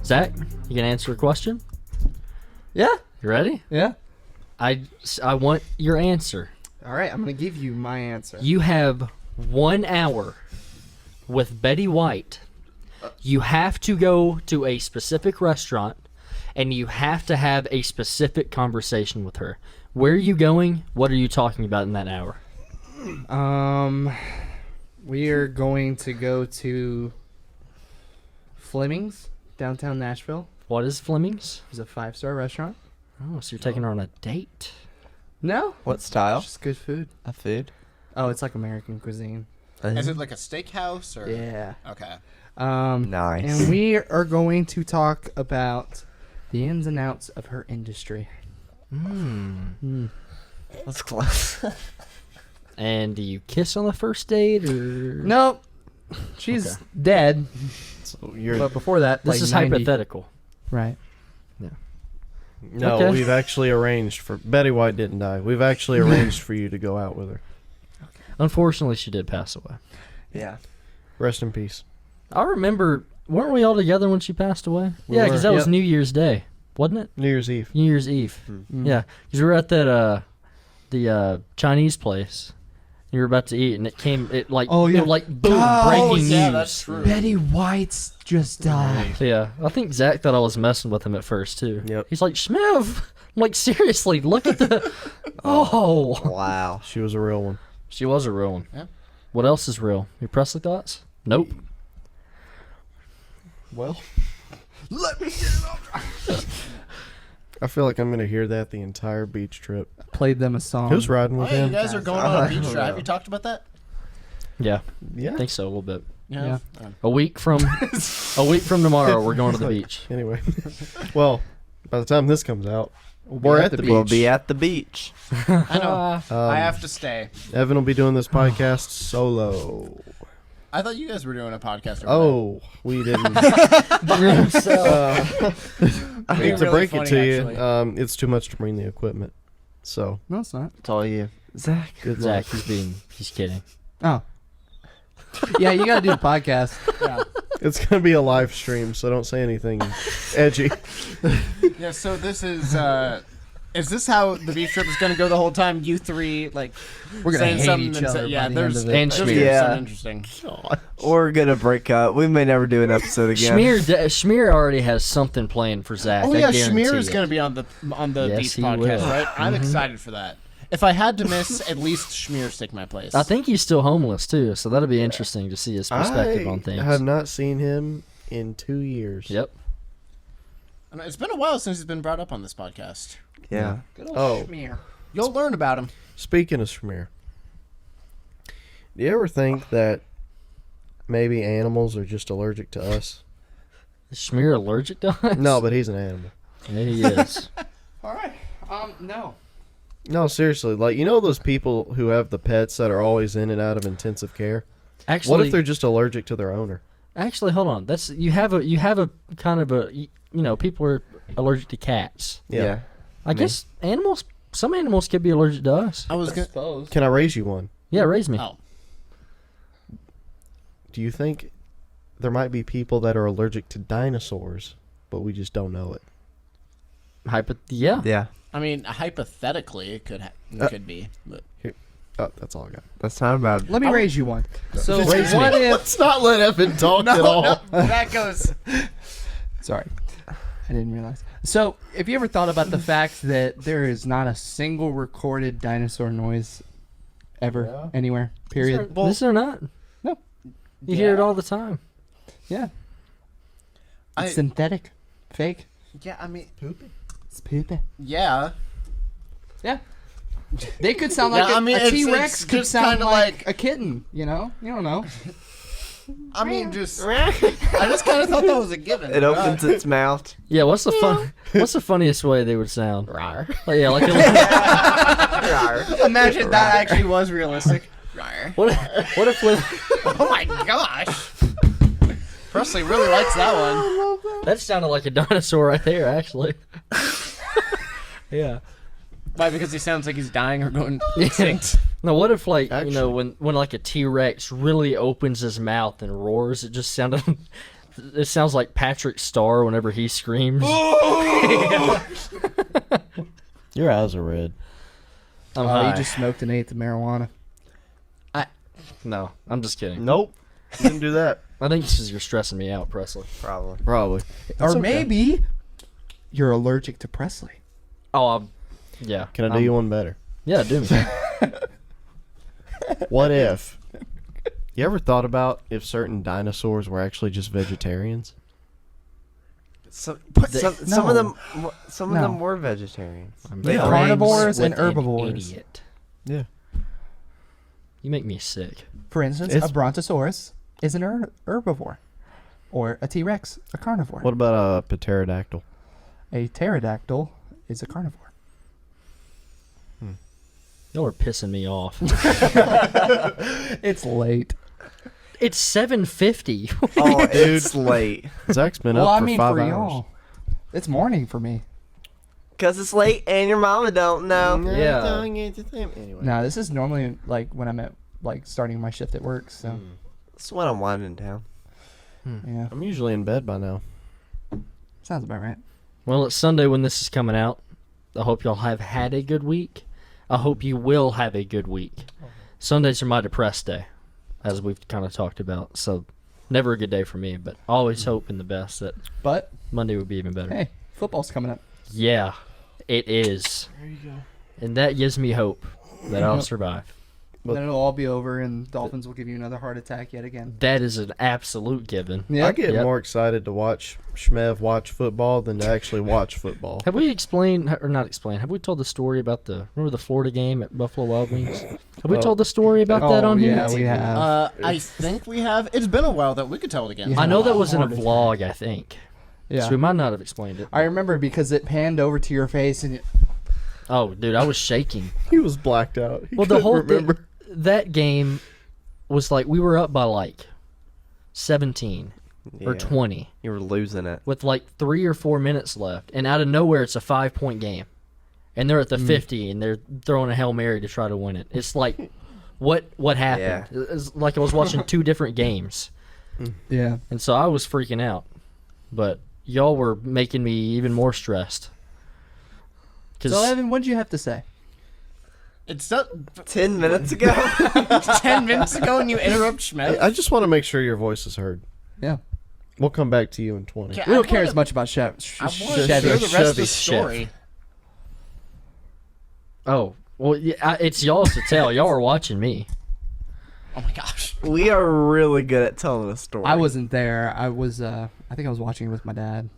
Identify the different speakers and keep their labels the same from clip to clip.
Speaker 1: Zach, you can answer a question?
Speaker 2: Yeah.
Speaker 1: You ready?
Speaker 2: Yeah.
Speaker 1: I want your answer.
Speaker 2: All right, I'm going to give you my answer.
Speaker 1: You have 1 hour with Betty White. You have to go to a specific restaurant, and you have to have a specific conversation with her. Where are you going? What are you talking about in that hour?
Speaker 2: We are going to go to Fleming's, downtown Nashville.
Speaker 1: What is Fleming's?
Speaker 2: It's a 5-star restaurant.
Speaker 1: Oh, so you're taking her on a date?
Speaker 2: No.
Speaker 3: What style?
Speaker 2: Just good food.
Speaker 3: A food?
Speaker 2: Oh, it's like American cuisine.
Speaker 4: Is it like a steakhouse or?
Speaker 2: Yeah.
Speaker 4: Okay.
Speaker 3: Nice.
Speaker 2: And we are going to talk about the ins and outs of her industry.
Speaker 3: That's close.
Speaker 1: And do you kiss on the first date, or
Speaker 2: Nope. She's dead.
Speaker 3: So
Speaker 2: But before that,
Speaker 1: this
Speaker 2: like
Speaker 1: is
Speaker 2: 90.
Speaker 1: hypothetical?
Speaker 2: Right.
Speaker 5: No,
Speaker 1: Okay.
Speaker 5: we've actually arranged for Betty White didn't die. We've actually arranged for you to go out with her.
Speaker 1: Unfortunately, she did pass away.
Speaker 3: yeah.
Speaker 5: Rest in peace.
Speaker 1: I remember, weren't we all together when she passed away?
Speaker 5: We
Speaker 1: Yeah, because
Speaker 5: were.
Speaker 1: that was
Speaker 5: Yep.
Speaker 1: New Year's Day, wasn't it?
Speaker 5: New Year's Eve.
Speaker 1: New Year's Eve.
Speaker 2: Mm.
Speaker 1: Yeah, because we were at that the Chinese place. You were about to eat, and it like
Speaker 2: Oh, yeah.
Speaker 1: it, like boom,
Speaker 2: Oh,
Speaker 1: breaking
Speaker 4: yeah,
Speaker 1: news.
Speaker 4: that's true.
Speaker 2: Betty White's just died.
Speaker 1: Yeah, I think Zach thought I was messing with him at first too.
Speaker 5: Yep.
Speaker 1: He's like, Shmev, I'm like, seriously, look at the. Oh,
Speaker 3: Wow.
Speaker 5: She was a real one.
Speaker 1: she was a real one.
Speaker 4: Yeah.
Speaker 1: What else is real? Your Presley thoughts? Nope.
Speaker 5: Well, let me get it off. I feel like I'm gonna hear that the entire beach trip.
Speaker 2: Played them a song.
Speaker 5: Who's riding
Speaker 4: Oh,
Speaker 5: with
Speaker 4: yeah, you
Speaker 5: him?
Speaker 4: guys are going on a beach trip. Have you talked about that?
Speaker 1: Yeah,
Speaker 5: Yeah.
Speaker 1: I think so a little bit.
Speaker 2: Yeah.
Speaker 1: A week from tomorrow, we're going to the beach.
Speaker 5: Anyway, well, by the time this comes out, we're at the beach.
Speaker 3: We'll be at the beach.
Speaker 4: I know. I have to stay.
Speaker 5: Evan will be doing this podcast solo.
Speaker 4: I thought you guys were doing a podcast.
Speaker 5: Oh, we didn't. I hate to
Speaker 4: Really
Speaker 5: break it
Speaker 4: funny,
Speaker 5: to you.
Speaker 4: actually.
Speaker 5: It's too much to bring the equipment. So
Speaker 2: No, it's not.
Speaker 3: It's all you. Zach.
Speaker 5: good
Speaker 1: Zach,
Speaker 5: luck.
Speaker 1: he's kidding.
Speaker 2: Oh. Yeah, you got to do the podcast.
Speaker 4: Yeah.
Speaker 5: It's gonna be a live stream, so don't say anything edgy.
Speaker 4: Yeah. So this is this how the beach trip is going to go the whole time? You three like
Speaker 2: We're gonna
Speaker 4: saying
Speaker 2: hate
Speaker 4: something
Speaker 2: each
Speaker 4: and
Speaker 2: other.
Speaker 4: yeah,
Speaker 2: by the
Speaker 4: there's
Speaker 2: end of it.
Speaker 1: And
Speaker 4: there's
Speaker 1: Schmear.
Speaker 4: gonna be
Speaker 3: Yeah.
Speaker 4: something interesting.
Speaker 3: We're gonna break up. We may never do an episode again.
Speaker 1: Schmear already has something planned for Zach.
Speaker 4: Oh
Speaker 1: I
Speaker 4: yeah,
Speaker 1: guarantee
Speaker 4: Schmear is
Speaker 1: it.
Speaker 4: going to be on the
Speaker 1: Yes,
Speaker 4: beach
Speaker 1: he
Speaker 4: podcast,
Speaker 1: will.
Speaker 4: right? I'm excited for that. If I had to miss, at least Schmear take my place.
Speaker 1: I think he's still homeless too, so that'll be interesting to see his perspective on
Speaker 5: I
Speaker 1: things.
Speaker 5: have not seen him in 2 years.
Speaker 1: Yep.
Speaker 4: And it's been a while since he's been brought up on this podcast.
Speaker 3: Yeah.
Speaker 2: Good old
Speaker 5: Oh.
Speaker 2: Schmear.
Speaker 4: You'll learn about him.
Speaker 5: Speaking of Schmear, do you ever think that maybe animals are just allergic to us?
Speaker 1: Is Schmear allergic to us?
Speaker 5: No, but he's an animal.
Speaker 1: Yeah, he is.
Speaker 2: All right. No.
Speaker 5: No, seriously. Like, you know those people who have the pets that are always in and out of intensive care?
Speaker 1: Actually,
Speaker 5: What if they're just allergic to their owner?
Speaker 1: actually, hold on. That's you have a kind of a people are allergic to cats.
Speaker 5: Yeah.
Speaker 1: I guess animals. Some animals could be allergic to us.
Speaker 4: I was going to.
Speaker 2: Suppose.
Speaker 5: Can I raise you one?
Speaker 1: Yeah, raise me.
Speaker 4: Oh.
Speaker 5: Do you think there might be people that are allergic to dinosaurs, but we just don't know it?
Speaker 1: Yeah.
Speaker 3: Yeah.
Speaker 4: I mean, hypothetically, it could be. But
Speaker 5: Oh, that's all I got.
Speaker 3: That's not bad.
Speaker 2: Let me raise you one. So
Speaker 5: Raise me.
Speaker 2: what if?
Speaker 5: Let's not let Evan talk at all.
Speaker 4: that goes.
Speaker 2: Sorry, I didn't realize. So, have you ever thought about the fact that there is not a single recorded dinosaur noise ever anywhere? Period.
Speaker 1: This or not?
Speaker 2: No.
Speaker 1: You hear it all the time.
Speaker 2: Yeah.
Speaker 4: I-
Speaker 2: It's synthetic, fake.
Speaker 4: Yeah, I mean,
Speaker 2: It's poopy.
Speaker 4: yeah.
Speaker 2: Yeah. They could sound like
Speaker 4: Yeah, I mean,
Speaker 2: a
Speaker 4: it's
Speaker 2: T-Rex could
Speaker 4: just
Speaker 2: sound
Speaker 4: kinda
Speaker 2: like
Speaker 4: like-
Speaker 2: a kitten. You know? You don't know.
Speaker 4: I mean, I just kind of thought that was a given.
Speaker 3: It opens its mouth.
Speaker 1: Yeah. What's the funniest way they would sound? Like, yeah, like
Speaker 4: Imagine that actually was realistic.
Speaker 1: what if when,
Speaker 4: Oh my gosh. Presley really likes that one.
Speaker 1: that sounded like a dinosaur right there, actually. Yeah.
Speaker 4: Why? Because he sounds like he's dying or going extinct.
Speaker 1: Now, what if, like,
Speaker 5: Actually-
Speaker 1: when like a T-Rex really opens his mouth and roars, it just sounded... It sounds like Patrick Starr whenever he screams.
Speaker 5: Your eyes are red.
Speaker 1: I'm
Speaker 2: Oh,
Speaker 1: high.
Speaker 2: you just smoked and ate the marijuana.
Speaker 1: No, I'm just kidding.
Speaker 5: Nope. Didn't do that.
Speaker 1: I think it's because you're stressing me out, Presley.
Speaker 3: Probably.
Speaker 5: Probably.
Speaker 2: Or
Speaker 5: okay.
Speaker 2: maybe you're allergic to Presley.
Speaker 1: Oh, yeah.
Speaker 5: Can I do you one better?
Speaker 1: Yeah, do me.
Speaker 5: What if? You ever thought about if certain dinosaurs were actually just vegetarians?
Speaker 3: Some
Speaker 2: No.
Speaker 3: of them
Speaker 2: No.
Speaker 3: were vegetarians.
Speaker 1: They
Speaker 2: Yeah.
Speaker 1: are
Speaker 2: Carnivores
Speaker 1: with
Speaker 2: and
Speaker 1: an
Speaker 2: herbivores.
Speaker 1: Idiot.
Speaker 5: Yeah.
Speaker 1: You make me sick.
Speaker 2: For instance,
Speaker 5: It's-
Speaker 2: a brontosaurus is an herbivore, or a T-Rex, a carnivore.
Speaker 5: What about a pterodactyl?
Speaker 2: A pterodactyl is a carnivore.
Speaker 1: Y'all are pissing me off.
Speaker 2: It's late.
Speaker 1: It's 7:50.
Speaker 3: Oh, it's late.
Speaker 5: Zach's been
Speaker 2: Well,
Speaker 5: up
Speaker 2: I
Speaker 5: for
Speaker 2: mean
Speaker 5: 5
Speaker 2: for
Speaker 5: hours.
Speaker 2: y'all, it's morning for me.
Speaker 3: Because it's late and your mama don't know.
Speaker 1: Yeah.
Speaker 5: Anyway.
Speaker 2: No, this is normally like when I'm at like starting my shift at work. So
Speaker 3: That's when I'm winding down.
Speaker 2: yeah,
Speaker 5: I'm usually in bed by now.
Speaker 2: sounds about right.
Speaker 1: Well, it's Sunday when this is coming out. I hope y'all have had a good week. I hope you will have a good week. Sundays are my depressed day, as we've kind of talked about. So, never a good day for me, but always hoping the best that
Speaker 2: But
Speaker 1: Monday would be even better.
Speaker 2: hey, football's coming up.
Speaker 1: Yeah, it is.
Speaker 5: There you go.
Speaker 1: And that gives me hope that I'll
Speaker 2: Yep.
Speaker 1: survive.
Speaker 5: But-
Speaker 2: Then it'll all be over, and Dolphins will give you another heart attack yet again.
Speaker 1: That is an absolute given.
Speaker 2: Yeah,
Speaker 5: I get
Speaker 1: Yep.
Speaker 5: more excited to watch Shmev watch football than to actually watch football.
Speaker 1: Have we explained, or not explained, have we told the story about remember the Florida game at Buffalo Wild Wings? Have we
Speaker 5: Oh.
Speaker 1: told the story about that
Speaker 2: Oh,
Speaker 1: on here?
Speaker 2: yeah, we have.
Speaker 4: I think we have. It's been a while that we could tell it again.
Speaker 2: Yeah.
Speaker 1: I know that was in a
Speaker 2: Heart
Speaker 1: vlog, I think.
Speaker 2: Yeah,
Speaker 1: So we might not have explained it.
Speaker 2: I remember because it panned over to your face, and
Speaker 1: Oh, dude, I was shaking.
Speaker 5: He was blacked out. He
Speaker 1: Well, the
Speaker 5: couldn't
Speaker 1: whole
Speaker 5: remember.
Speaker 1: thing, that game was like we were up by like 17 or
Speaker 3: Yeah.
Speaker 1: 20
Speaker 3: You were losing it.
Speaker 1: with like 3 or 4 minutes left, and out of nowhere it's a 5-point game, and they're at the 50 and they're throwing a Hail Mary to try to win it. It's like, what happened? It's like I was watching 2 different games,
Speaker 2: yeah,
Speaker 1: and so I was freaking out. But y'all were making me even more stressed.
Speaker 2: So Evan, what did you have to say?
Speaker 4: It's not
Speaker 3: 10 minutes ago?
Speaker 4: 10 minutes ago and you interrupt Schmidt.
Speaker 5: I just want to make sure your voice is heard.
Speaker 2: Yeah,
Speaker 5: We'll come back to you in 20.
Speaker 4: Okay,
Speaker 2: we don't
Speaker 4: I
Speaker 2: care
Speaker 4: wanna-
Speaker 2: as much about Chef.
Speaker 4: I want to
Speaker 2: Chevy.
Speaker 4: hear the rest of
Speaker 5: Chevy
Speaker 4: the story.
Speaker 1: Oh, well, yeah, it's y'all's to tell. Y'all are watching me.
Speaker 4: Oh my gosh.
Speaker 3: We are really good at telling a story.
Speaker 2: I wasn't there. I was. I think I was watching it with my dad.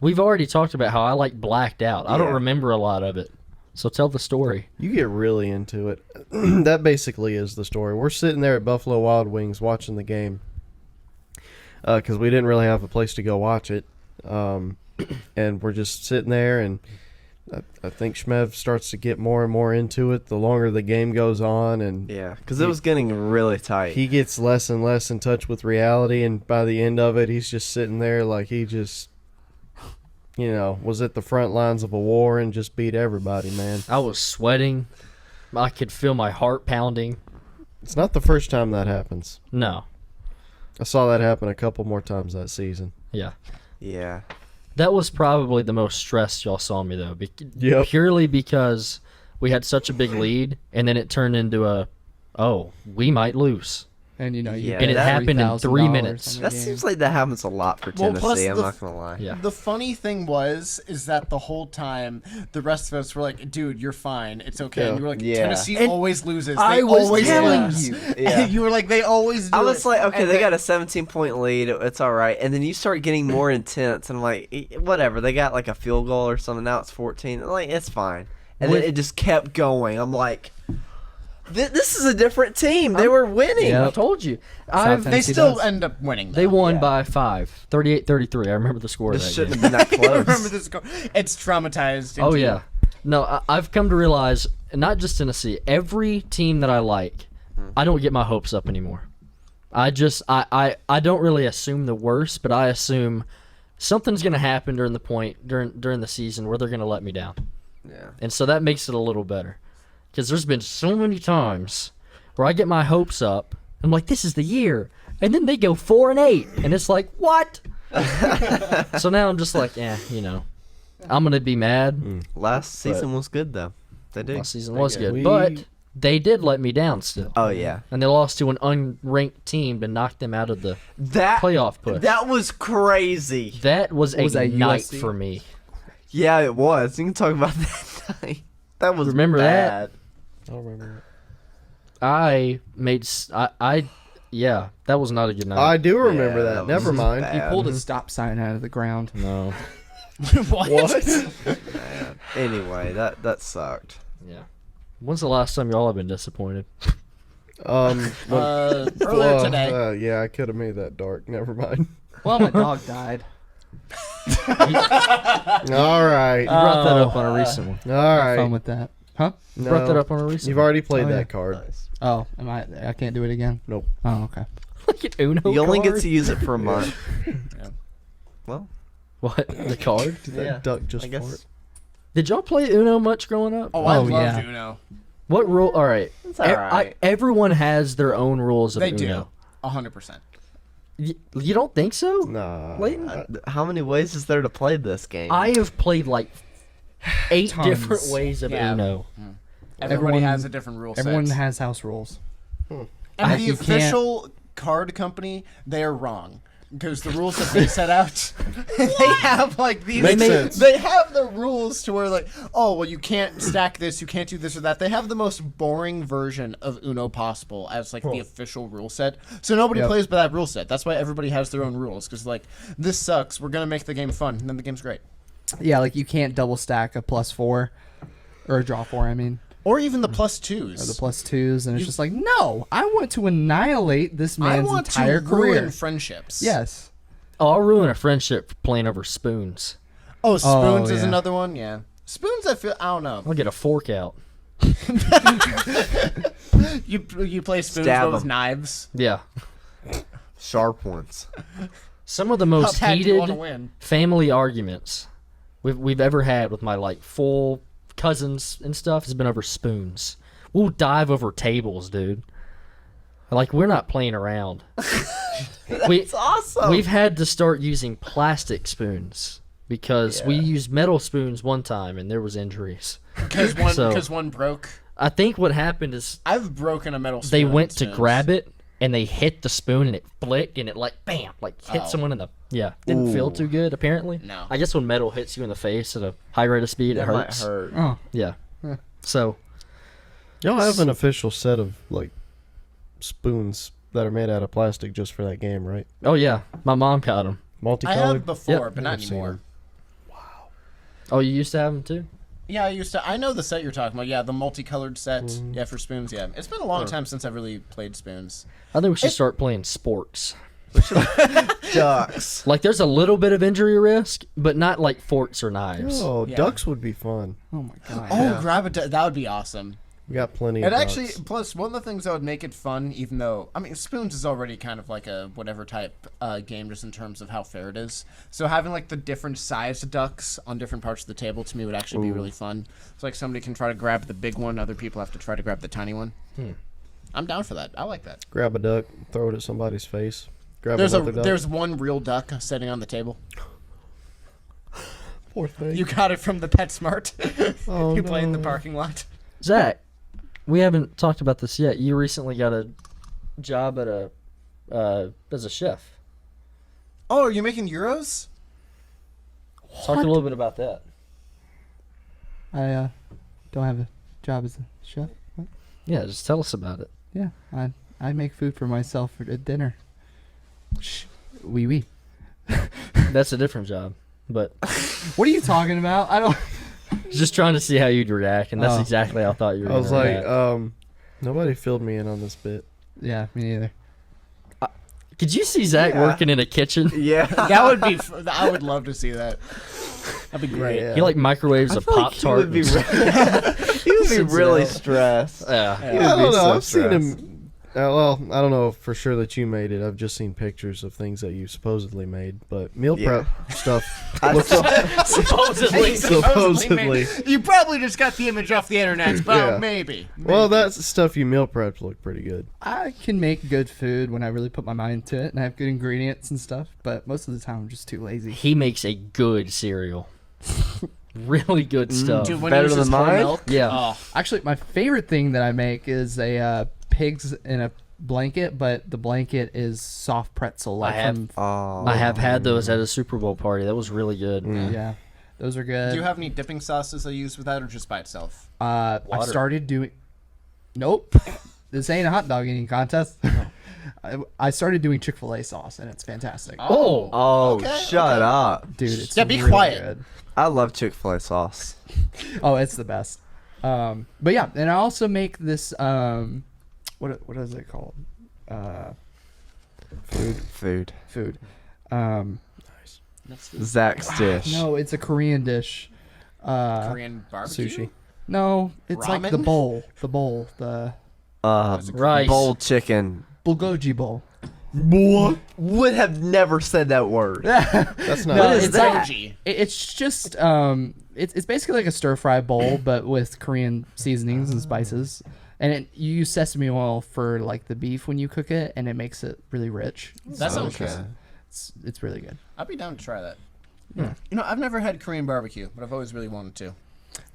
Speaker 1: We've already talked about how I like blacked out. I don't
Speaker 3: Yeah.
Speaker 1: remember a lot of it. So tell the story.
Speaker 5: You get really into it. That basically is the story. We're sitting there at Buffalo Wild Wings watching the game because we didn't really have a place to go watch it. And we're just sitting there, and I think Shmev starts to get more and more into it the longer the game goes on. And
Speaker 3: Yeah, because it was getting really tight.
Speaker 5: he gets less and less in touch with reality. And by the end of it, he's just sitting there like he just, was at the front lines of a war and just beat everybody, man.
Speaker 1: I was sweating. I could feel my heart pounding.
Speaker 5: It's not the first time that happens.
Speaker 1: No.
Speaker 5: I saw that happen a couple more times that season.
Speaker 1: Yeah.
Speaker 3: Yeah.
Speaker 1: That was probably the most stressed y'all saw me, though.
Speaker 5: Yep.
Speaker 1: Purely because we had such a big lead, and then it turned into we might lose.
Speaker 2: And you
Speaker 3: Yeah,
Speaker 1: And it
Speaker 3: that-
Speaker 1: happened in 3
Speaker 2: $3,000
Speaker 1: minutes.
Speaker 2: on the
Speaker 3: That
Speaker 2: game.
Speaker 3: seems like that happens a lot for
Speaker 4: Well,
Speaker 3: Tennessee,
Speaker 4: plus
Speaker 3: I'm
Speaker 4: the-
Speaker 3: not going to lie.
Speaker 1: Yeah.
Speaker 4: The funny thing is that the whole time the rest of us were like, "Dude, you're fine. It's okay."
Speaker 5: Yeah.
Speaker 4: And you were like,
Speaker 3: Yeah.
Speaker 4: "Tennessee
Speaker 1: And
Speaker 4: always loses.
Speaker 1: I
Speaker 4: They
Speaker 1: was
Speaker 4: always
Speaker 1: telling
Speaker 4: lose."
Speaker 1: you.
Speaker 3: Yeah.
Speaker 4: And you were like, "They always do."
Speaker 3: I was
Speaker 4: it."
Speaker 3: like, okay,
Speaker 4: And
Speaker 3: they
Speaker 4: then-
Speaker 3: got a 17-point lead. It's all right. And then you start getting more intense, and I'm like, whatever. They got like a field goal or something. Now it's 14. I'm like, it's fine. And then
Speaker 1: With-
Speaker 3: it just kept going. I'm like, this is a different team. They were winning.
Speaker 2: Yep.
Speaker 1: I told you.
Speaker 2: South
Speaker 4: They
Speaker 2: Tennessee
Speaker 4: still
Speaker 2: does.
Speaker 4: end up winning.
Speaker 1: They
Speaker 4: though.
Speaker 1: won
Speaker 3: Yeah.
Speaker 1: by 5. 38-33. I remember the score of
Speaker 3: This
Speaker 1: that
Speaker 3: shouldn't
Speaker 1: game.
Speaker 3: have been that
Speaker 4: I remember
Speaker 3: close.
Speaker 4: this. It's traumatized.
Speaker 1: Oh,
Speaker 4: into
Speaker 1: yeah. No, I've come to realize, not just Tennessee, every team that I like, I don't get my hopes up anymore. I don't really assume the worst, but I assume something's going to happen during the season where they're going to let me down.
Speaker 3: Yeah.
Speaker 1: And so that makes it a little better. Because there's been so many times where I get my hopes up. I'm like, this is the year. And then they go 4-8. And it's like, what? So now I'm just like, I'm going to be mad.
Speaker 3: Last season was good, though. They did.
Speaker 1: Last season was good.
Speaker 5: We-
Speaker 1: But they did let me down still.
Speaker 3: Oh, yeah.
Speaker 1: And they lost to an unranked team to knock them out of the
Speaker 3: That
Speaker 1: playoff push.
Speaker 3: That was crazy.
Speaker 1: That was a
Speaker 2: that
Speaker 1: night
Speaker 2: USC?
Speaker 1: for me.
Speaker 3: Yeah, it was. You can talk about that night. That was
Speaker 1: Remember
Speaker 3: bad.
Speaker 5: I don't remember.
Speaker 1: I made. Yeah, that was not a good night.
Speaker 5: I do remember
Speaker 3: Yeah,
Speaker 5: that.
Speaker 3: that was
Speaker 5: Never mind.
Speaker 3: bad.
Speaker 2: He pulled a stop sign out of the ground.
Speaker 1: No.
Speaker 5: What?
Speaker 3: Anyway, that sucked.
Speaker 1: Yeah. When's the last time y'all have been disappointed?
Speaker 4: Earlier
Speaker 5: well,
Speaker 4: today.
Speaker 5: yeah, I could have made that dark. Never mind.
Speaker 2: Well, my dog died.
Speaker 5: All right.
Speaker 1: You brought that up on a recent one.
Speaker 5: All
Speaker 2: Have fun
Speaker 5: right.
Speaker 2: with that. Huh?
Speaker 1: You brought that
Speaker 5: No.
Speaker 1: up on a recent
Speaker 5: You've
Speaker 1: one.
Speaker 5: already played
Speaker 2: Oh, yeah.
Speaker 5: that card.
Speaker 2: Oh, I can't do it again?
Speaker 5: Nope.
Speaker 2: Oh, okay.
Speaker 1: Like an Uno
Speaker 3: You only get
Speaker 1: card?
Speaker 3: to use it for a month. Well,
Speaker 1: What? The card?
Speaker 5: Did that
Speaker 3: Yeah,
Speaker 5: duck just
Speaker 3: I guess.
Speaker 5: fart?
Speaker 1: Did y'all play Uno much growing up?
Speaker 4: Oh, I
Speaker 2: Oh,
Speaker 4: love
Speaker 2: yeah.
Speaker 4: Uno.
Speaker 1: What rule? All right.
Speaker 3: It's all right.
Speaker 1: Everyone has their own rules of
Speaker 4: They
Speaker 1: Uno.
Speaker 4: do. 100%.
Speaker 1: You don't think so?
Speaker 5: Nah.
Speaker 1: Layton?
Speaker 3: How many ways is there to play this game?
Speaker 1: I have played like 8
Speaker 2: Tons.
Speaker 1: different ways of
Speaker 4: Yeah.
Speaker 1: Uno.
Speaker 4: Everybody
Speaker 2: Everyone-
Speaker 4: has a different rule set.
Speaker 2: Everyone has house rules.
Speaker 4: And the
Speaker 2: you can't-
Speaker 4: official card company, they are wrong. Because the rules that they set out, they have like these.
Speaker 5: Makes sense.
Speaker 4: They have the rules to where like, oh well, you can't stack this, you can't do this or that. They have the most boring version of Uno possible as like the official rule set. So nobody
Speaker 5: Yep.
Speaker 4: plays by that rule set. That's why everybody has their own rules. Because like, this sucks. We're gonna make the game fun, and then the game's great.
Speaker 2: Yeah, like you can't double stack a +4 or a draw 4. I mean,
Speaker 4: Or even the +2s.
Speaker 2: or the +2s, and it's just like, no, I want to annihilate this
Speaker 4: I
Speaker 2: man's
Speaker 4: want
Speaker 2: entire
Speaker 4: to
Speaker 2: career.
Speaker 4: ruin friendships.
Speaker 2: Yes.
Speaker 1: Oh, I'll ruin a friendship for playing over spoons.
Speaker 4: Oh, spoons is
Speaker 2: yeah.
Speaker 4: another one. Yeah, spoons. I don't know.
Speaker 1: I'll get a fork out.
Speaker 4: You play spoons
Speaker 3: Stab
Speaker 4: but with
Speaker 3: 'em.
Speaker 4: knives.
Speaker 1: Yeah.
Speaker 3: Sharp ones.
Speaker 1: Some of the
Speaker 4: How
Speaker 1: most
Speaker 4: bad do you want to
Speaker 1: heated
Speaker 4: win?
Speaker 1: family arguments we've ever had with my like full cousins and stuff has been over spoons. We'll dive over tables, dude. Like we're not playing around.
Speaker 3: It's awesome.
Speaker 1: We've had to start using plastic spoons because we used metal spoons one time and there was injuries.
Speaker 4: Because one,
Speaker 1: So-
Speaker 4: one broke.
Speaker 1: I think what happened is
Speaker 4: I've broken a metal spoon.
Speaker 1: they
Speaker 4: on
Speaker 1: went to
Speaker 4: spoons.
Speaker 1: grab it and they hit the spoon and it flicked and it like bam, like hit
Speaker 4: Oh.
Speaker 1: someone in the didn't feel too good apparently.
Speaker 4: No.
Speaker 1: I guess when metal hits you in the face at a high rate of speed,
Speaker 3: That
Speaker 1: it
Speaker 3: might
Speaker 1: hurts.
Speaker 3: hurt.
Speaker 2: Oh,
Speaker 1: Yeah. So
Speaker 5: Y'all have an official set of like spoons that are made out of plastic just for that game, right?
Speaker 1: oh yeah, my mom got them.
Speaker 4: I
Speaker 5: Multicolored.
Speaker 4: have before, but not
Speaker 5: Never seen
Speaker 4: anymore.
Speaker 5: them.
Speaker 1: Oh, you used to have them too?
Speaker 4: Yeah, I used to. I know the set you're talking about. Yeah, the multicolored set. Yeah, for spoons. Yeah, it's been a long time since I've really played spoons.
Speaker 1: I think we should start playing sporks.
Speaker 3: Ducks.
Speaker 1: Like there's a little bit of injury risk, but not like forks or knives.
Speaker 5: Oh,
Speaker 4: Yeah.
Speaker 5: ducks would be fun.
Speaker 2: oh my god.
Speaker 4: Oh, grab it. That would be awesome.
Speaker 5: We got plenty
Speaker 4: It
Speaker 5: of
Speaker 4: actually,
Speaker 5: ducks.
Speaker 4: plus one of the things that would make it fun, even though I mean spoons is already kind of like a whatever type game, just in terms of how fair it is. So having like the different sized ducks on different parts of the table to me would actually be really fun. It's like somebody can try to grab the big one, other people have to try to grab the tiny one. I'm down for that. I like that.
Speaker 5: Grab a duck, throw it at somebody's face. Grab another duck.
Speaker 4: There's one real duck sitting on the table.
Speaker 5: Poor thing.
Speaker 4: You got it from the PetSmart.
Speaker 5: Oh,
Speaker 4: You play in the
Speaker 5: no.
Speaker 4: parking lot.
Speaker 1: Zach, we haven't talked about this yet. You recently got a job at as a chef.
Speaker 4: Oh, are you making euros?
Speaker 1: Talk a little bit about that.
Speaker 2: I don't have a job as a chef. What?
Speaker 1: Yeah, just tell us about it.
Speaker 2: Yeah, I make food for myself for dinner. Wee wee.
Speaker 1: That's a different job, but
Speaker 2: What are you talking about? I don't.
Speaker 1: just trying to see how you'd react, and that's
Speaker 2: Oh.
Speaker 1: exactly how I thought you were.
Speaker 5: I was
Speaker 1: gonna
Speaker 5: like,
Speaker 1: react.
Speaker 5: nobody filled me in on this bit.
Speaker 2: Yeah, me neither.
Speaker 1: Could you see Zach
Speaker 3: Yeah.
Speaker 1: working in a kitchen?
Speaker 3: Yeah.
Speaker 4: That would be. I would love to see that. That'd be great.
Speaker 5: Yeah.
Speaker 1: He like microwaves
Speaker 3: I
Speaker 1: a
Speaker 3: feel like
Speaker 1: Pop
Speaker 3: he
Speaker 1: Tart.
Speaker 3: would be, he would be
Speaker 1: Sits it
Speaker 3: really
Speaker 1: out.
Speaker 3: stressed.
Speaker 1: Yeah.
Speaker 5: I
Speaker 3: would
Speaker 5: don't
Speaker 3: be
Speaker 5: know.
Speaker 3: so
Speaker 5: I've seen
Speaker 3: stressed.
Speaker 5: him Well, I don't know for sure that you made it. I've just seen pictures of things that you supposedly made, but meal prep stuff. Supposedly.
Speaker 4: You probably just got the image off the internet, but
Speaker 5: Yeah.
Speaker 4: maybe.
Speaker 5: Well, that's the stuff you meal prepped look pretty good.
Speaker 2: I can make good food when I really put my mind to it and I have good ingredients and stuff, but most of the time I'm just too lazy.
Speaker 1: He makes a good cereal. Really good stuff.
Speaker 4: Dude, when
Speaker 3: Better
Speaker 4: he uses
Speaker 3: than
Speaker 4: whole
Speaker 3: mine?
Speaker 4: milk,
Speaker 1: Yeah.
Speaker 4: oh,
Speaker 2: Actually, my favorite thing that I make is a pigs in a blanket, but the blanket is soft pretzel. Like
Speaker 1: I have-
Speaker 2: from,
Speaker 3: Oh.
Speaker 1: I have had those at a Super Bowl party. That was really good.
Speaker 2: yeah, those are good.
Speaker 4: do you have any dipping sauces they use with that, or just by itself?
Speaker 2: I
Speaker 1: Water.
Speaker 2: started doing. Nope, this ain't a hot dog eating contest. I started doing Chick-fil-A sauce, and it's fantastic.
Speaker 1: Oh.
Speaker 3: Oh,
Speaker 4: Okay,
Speaker 3: shut up.
Speaker 2: Dude, it's
Speaker 4: Yeah, be
Speaker 2: really
Speaker 4: quiet.
Speaker 2: good.
Speaker 3: I love Chick-fil-A sauce.
Speaker 2: Oh, it's the best. But yeah, and I also make this. What is it called?
Speaker 3: Food.
Speaker 2: Food.
Speaker 3: Zack's dish.
Speaker 2: No, it's a Korean dish.
Speaker 4: Korean barbecue?
Speaker 5: Sushi.
Speaker 2: No, it's like the
Speaker 4: Ramen?
Speaker 2: bowl. The bowl. The
Speaker 1: Rice.
Speaker 3: Bowl chicken.
Speaker 2: bulgogi bowl.
Speaker 3: Would have never said that word.
Speaker 5: That's not.
Speaker 2: No,
Speaker 3: What is
Speaker 2: it's
Speaker 3: that?
Speaker 2: It's just it's basically like a stir fry bowl, but with Korean seasonings and spices. And you use sesame oil for like the beef when you cook it, and it makes it really rich.
Speaker 4: That sounds
Speaker 3: Okay.
Speaker 4: good.
Speaker 2: It's really good.
Speaker 4: I'd be down to try that. You know, I've never had Korean barbecue, but I've always really wanted to.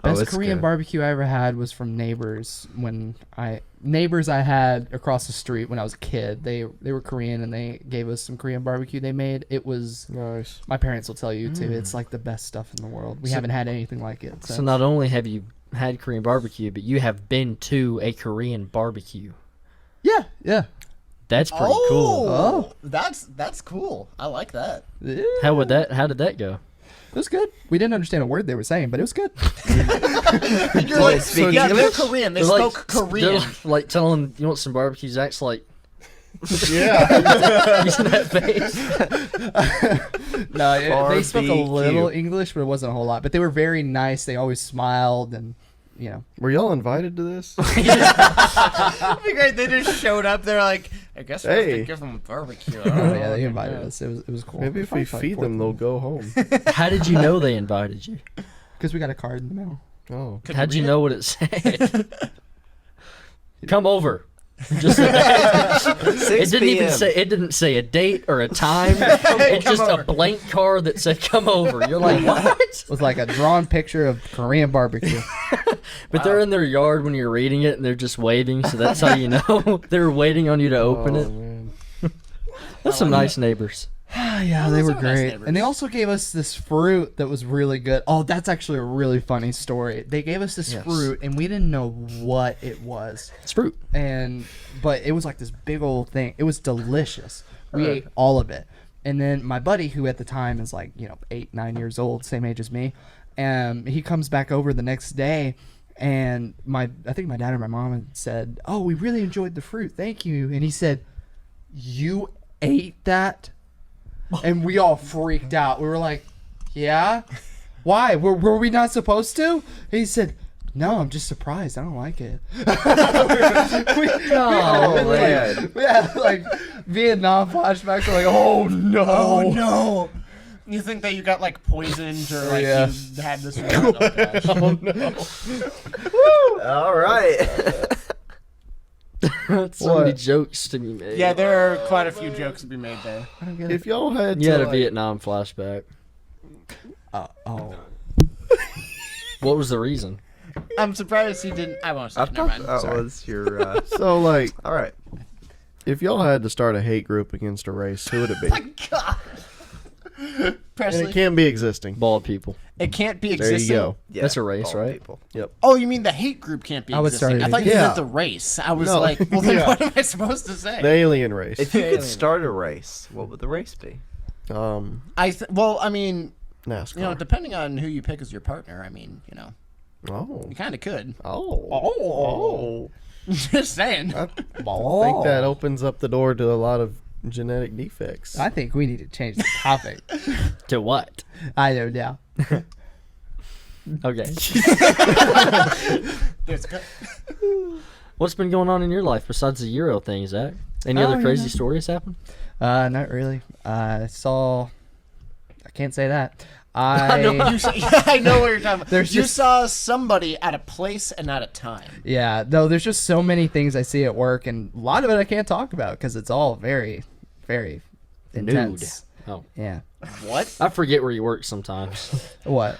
Speaker 2: Best
Speaker 3: it's
Speaker 2: Korean
Speaker 3: good.
Speaker 2: barbecue I ever had was from neighbors I had across the street when I was a kid. They were Korean and they gave us some Korean barbecue they made. It was
Speaker 5: Nice.
Speaker 2: my parents will tell you too. It's like the best stuff in the world. We haven't had anything like it.
Speaker 1: So not only have you had Korean barbecue, but you have been to a Korean barbecue.
Speaker 2: yeah.
Speaker 1: That's pretty cool.
Speaker 2: Oh.
Speaker 4: That's cool. I like that.
Speaker 2: Yeah.
Speaker 1: How did that go?
Speaker 2: It was good. We didn't understand a word they were saying, but it was good.
Speaker 4: You're like,
Speaker 3: speaking
Speaker 4: yeah, they're
Speaker 3: English?
Speaker 4: Korean. They
Speaker 1: They're like-
Speaker 4: spoke
Speaker 1: They're
Speaker 4: Korean.
Speaker 1: like telling you want some barbecue. Zach's like
Speaker 5: Yeah.
Speaker 1: using that face.
Speaker 2: No, they spoke a
Speaker 3: Barbecue.
Speaker 2: little English, but it wasn't a whole lot. But they were very nice. They always smiled, and
Speaker 5: Were y'all invited to this?
Speaker 4: That'd be great. They just showed up. They're like, I guess we have
Speaker 5: Hey.
Speaker 4: to give them a barbecue.
Speaker 2: oh, yeah, they invited us. It was cool.
Speaker 5: Maybe if we feed them, they'll go home.
Speaker 1: How did you know they invited you?
Speaker 2: because we got a card in the mail.
Speaker 5: Oh.
Speaker 1: How'd you know what it said? Come over. Just said that.
Speaker 3: 6
Speaker 1: It didn't even
Speaker 3: p.m.
Speaker 1: say. It didn't say a date or a time. It's just a blank card that said "Come over." You're like, what?
Speaker 2: It was like a drawn picture of Korean barbecue.
Speaker 1: But they're in their yard when you're reading it, and they're just waving. So that's how you know they're waiting on you to open
Speaker 5: Oh,
Speaker 1: it.
Speaker 5: man.
Speaker 1: That's some nice neighbors.
Speaker 2: Yeah,
Speaker 4: Oh,
Speaker 2: they
Speaker 4: those
Speaker 2: were
Speaker 4: are nice
Speaker 2: great.
Speaker 4: neighbors.
Speaker 2: And they also gave us this fruit that was really good. Oh, that's actually a really funny story. They gave us this
Speaker 1: Yes.
Speaker 2: fruit and we didn't know what it was.
Speaker 1: It's fruit.
Speaker 2: But it was like this big old thing. It was delicious. We ate all of it. And then my buddy, who at the time is like, 8, 9 years old, same age as me, he comes back over the next day and I think my dad or my mom had said, "Oh, we really enjoyed the fruit. Thank you." And he said, "You ate that?" And we all freaked out. We were like, "Yeah? Why? Were we not supposed to?" And he said, "No, I'm just surprised. I don't like it."
Speaker 3: Oh, man.
Speaker 2: Yeah, like Vietnam flashbacks are like, "Oh no."
Speaker 4: Oh no! You think that you got like poisoned or like
Speaker 2: Yeah.
Speaker 4: you had this? Oh, gosh.
Speaker 3: All right.
Speaker 1: So many
Speaker 5: What?
Speaker 1: jokes to be made.
Speaker 4: Yeah, there are quite a few jokes to be made there.
Speaker 2: I don't get it.
Speaker 5: If y'all had
Speaker 1: You
Speaker 5: to,
Speaker 1: had a
Speaker 5: like,
Speaker 1: Vietnam flashback.
Speaker 2: Oh.
Speaker 1: What was the reason?
Speaker 4: I'm surprised he didn't. I won't say.
Speaker 3: I
Speaker 4: Never
Speaker 3: thought
Speaker 4: mind.
Speaker 3: that
Speaker 4: Sorry.
Speaker 3: was your.
Speaker 5: so like,
Speaker 3: All right.
Speaker 5: if y'all had to start a hate group against a race, who would it be? And
Speaker 4: Presley,
Speaker 5: it can't be existing.
Speaker 1: Bald people.
Speaker 4: it can't be
Speaker 5: There
Speaker 4: existing.
Speaker 5: you go.
Speaker 3: Yeah,
Speaker 1: That's a race,
Speaker 3: bald
Speaker 1: right?
Speaker 3: people.
Speaker 4: Oh, you mean the hate group can't be
Speaker 2: I would
Speaker 4: existing?
Speaker 2: start
Speaker 4: I
Speaker 2: it
Speaker 4: thought you
Speaker 5: again.
Speaker 4: meant the race. I was
Speaker 5: No.
Speaker 4: like, well, then
Speaker 5: Yeah.
Speaker 4: what am I supposed to say?
Speaker 5: The alien race.
Speaker 3: If you
Speaker 1: Alien.
Speaker 3: could start a race, what would the race be?
Speaker 4: Well, I mean,
Speaker 5: NASCAR.
Speaker 4: depending on who you pick as your partner, I mean,
Speaker 5: Oh.
Speaker 4: you kind of could.
Speaker 5: Oh.
Speaker 4: Just saying.
Speaker 5: I think that opens up the door to a lot of genetic defects.
Speaker 2: I think we need to change the topic.
Speaker 1: To what?
Speaker 2: I don't know.
Speaker 1: Okay.
Speaker 4: There's
Speaker 1: What's been going on in your life besides the Euro thing, Zach? Any
Speaker 2: Oh,
Speaker 1: other
Speaker 2: you
Speaker 1: crazy
Speaker 2: know.
Speaker 1: stories happen?
Speaker 2: Not really. I can't say that.
Speaker 4: You saw, yeah, I know what you're talking about.
Speaker 2: There's
Speaker 4: You
Speaker 2: just-
Speaker 4: saw somebody at a place and at a time.
Speaker 2: Yeah, no, there's just so many things I see at work, and a lot of it I can't talk about because it's all very, very intense.
Speaker 1: Oh,
Speaker 2: Yeah.
Speaker 4: What?
Speaker 1: I forget where you work sometimes.
Speaker 2: What?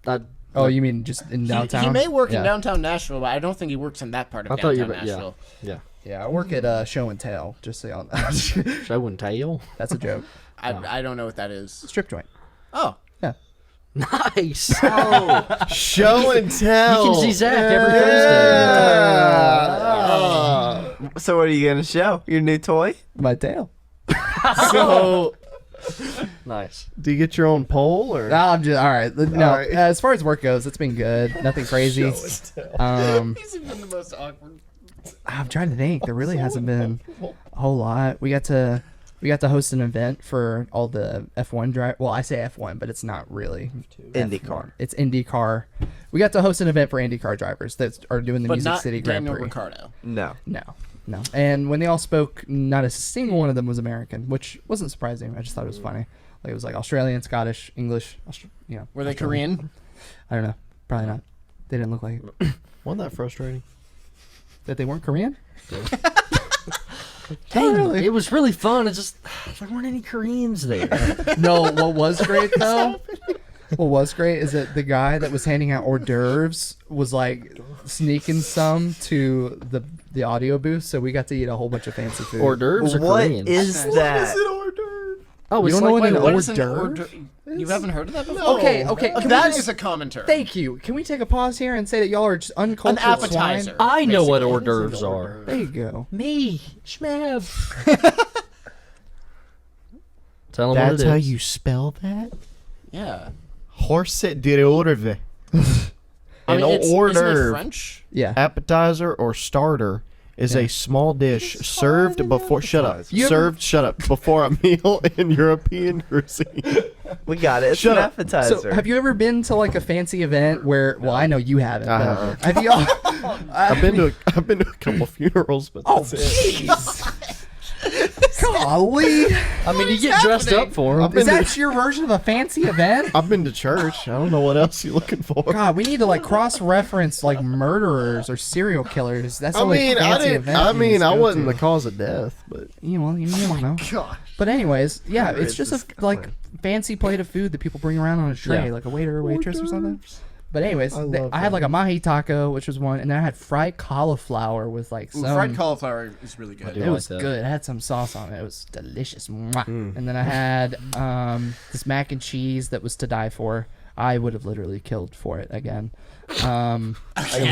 Speaker 1: I,
Speaker 2: Oh, you mean just in downtown?
Speaker 4: He may work
Speaker 2: Yeah.
Speaker 4: in downtown Nashville, but I don't think he works in that part of
Speaker 1: I thought you
Speaker 4: downtown
Speaker 1: were,
Speaker 4: Nashville.
Speaker 1: yeah.
Speaker 2: Yeah, I work at Show and Tell. Just so y'all know.
Speaker 1: Show and tell.
Speaker 2: That's a joke.
Speaker 4: I don't know what that is.
Speaker 2: Strip joint.
Speaker 4: Oh.
Speaker 2: Yeah.
Speaker 1: Nice.
Speaker 5: Show and tell.
Speaker 1: You can see Zach every Thursday.
Speaker 3: So what are you gonna show? Your new toy?
Speaker 2: My tail.
Speaker 5: So,
Speaker 1: Nice.
Speaker 5: do you get your own pole or?
Speaker 2: No, I'm just all right. No,
Speaker 5: All right.
Speaker 2: as far as work goes, it's been good. Nothing crazy.
Speaker 4: He's been the most awkward.
Speaker 2: I'm trying to think. There really hasn't been a whole lot. We got to host an event for all the F1 drive. Well, I say F1, but it's not really
Speaker 3: IndyCar.
Speaker 2: It's IndyCar. We got to host an event for IndyCar drivers that are doing the
Speaker 4: But
Speaker 2: Music
Speaker 4: not
Speaker 2: City Grand
Speaker 4: Daniel
Speaker 2: Prix.
Speaker 4: Ricciardo.
Speaker 3: No.
Speaker 2: No. And when they all spoke, not a single one of them was American, which wasn't surprising. I just thought it was funny. Like it was like Australian, Scottish, English.
Speaker 4: Were they
Speaker 2: Australian.
Speaker 4: Korean?
Speaker 2: I don't know. Probably not. They didn't look like it.
Speaker 5: Wasn't that frustrating?
Speaker 2: That they weren't Korean.
Speaker 1: Dang, it was really fun. It's just there weren't any Koreans there.
Speaker 2: No, what was great though? What was great is that the guy that was handing out hors d'oeuvres was like sneaking some to the audio booth, so we got to eat a whole bunch of fancy food.
Speaker 1: Hors d'oeuvres or
Speaker 3: What
Speaker 1: Koreans?
Speaker 3: is that?
Speaker 1: Oh,
Speaker 2: You
Speaker 1: it's
Speaker 2: don't know
Speaker 1: like,
Speaker 2: what an
Speaker 1: wait,
Speaker 2: hors
Speaker 4: What is an
Speaker 2: d'oeuvre?
Speaker 4: hors d'oeuvre? You haven't heard of that before?
Speaker 2: Okay. Can we
Speaker 4: That
Speaker 2: just-
Speaker 4: is a common term.
Speaker 2: Thank you. Can we take a pause here and say that y'all are just uncultured
Speaker 4: An appetizer.
Speaker 2: swine?
Speaker 1: I know what
Speaker 4: basically.
Speaker 1: hors d'oeuvres are.
Speaker 2: There you go.
Speaker 1: Me, Schmav. Tell them
Speaker 5: That's
Speaker 1: what it
Speaker 5: how
Speaker 1: is.
Speaker 5: you spell that?
Speaker 4: Yeah.
Speaker 5: Horse d'oeuvre.
Speaker 4: I
Speaker 5: An
Speaker 4: mean, it's,
Speaker 5: hors
Speaker 4: isn't it
Speaker 5: d'oeuvre,
Speaker 4: French?
Speaker 2: Yeah.
Speaker 5: appetizer or starter, is a small dish served before. Shut up.
Speaker 2: You ever-
Speaker 5: Served. Shut up. Before a meal in European cuisine.
Speaker 3: We got it. It's
Speaker 5: Shut
Speaker 3: an
Speaker 5: up.
Speaker 3: appetizer.
Speaker 2: So, have you ever been to like a fancy event where? Well, I know you haven't.
Speaker 5: Uh-huh.
Speaker 2: But have you? All,
Speaker 5: I've been to a couple funerals, but
Speaker 2: Oh,
Speaker 5: that's it.
Speaker 2: jeez. Golly.
Speaker 1: I mean, you get dressed up for them.
Speaker 5: I've been
Speaker 2: Is
Speaker 5: to-
Speaker 2: that your version of a fancy event?
Speaker 5: I've been to church. I don't know what else you're looking for.
Speaker 2: God, we need to like cross-reference like murderers or serial killers. That's the
Speaker 5: I
Speaker 2: only
Speaker 5: mean,
Speaker 2: fancy
Speaker 5: I didn't.
Speaker 2: event
Speaker 5: I
Speaker 2: you
Speaker 5: mean,
Speaker 2: just
Speaker 5: I
Speaker 2: go
Speaker 5: wasn't
Speaker 2: to.
Speaker 5: the cause of death, but
Speaker 2: You don't know.
Speaker 4: God.
Speaker 2: But anyways, yeah,
Speaker 3: Where
Speaker 2: it's
Speaker 3: is
Speaker 2: just
Speaker 3: this
Speaker 2: a like
Speaker 3: going?
Speaker 2: fancy plate of food that people bring around on a tray,
Speaker 1: Yeah.
Speaker 2: like a waiter or waitress or something. But anyways,
Speaker 5: I love
Speaker 2: I had
Speaker 5: that.
Speaker 2: like a mahi taco, which was one, and then I had fried cauliflower with like
Speaker 4: Ooh,
Speaker 2: some.
Speaker 4: fried cauliflower is really good.
Speaker 1: do
Speaker 2: It
Speaker 1: like
Speaker 2: was
Speaker 1: that.
Speaker 2: good. It had some sauce on it. It was delicious. Mwah. And then I had this mac and cheese that was to die for. I would have literally killed for it again.
Speaker 4: Again?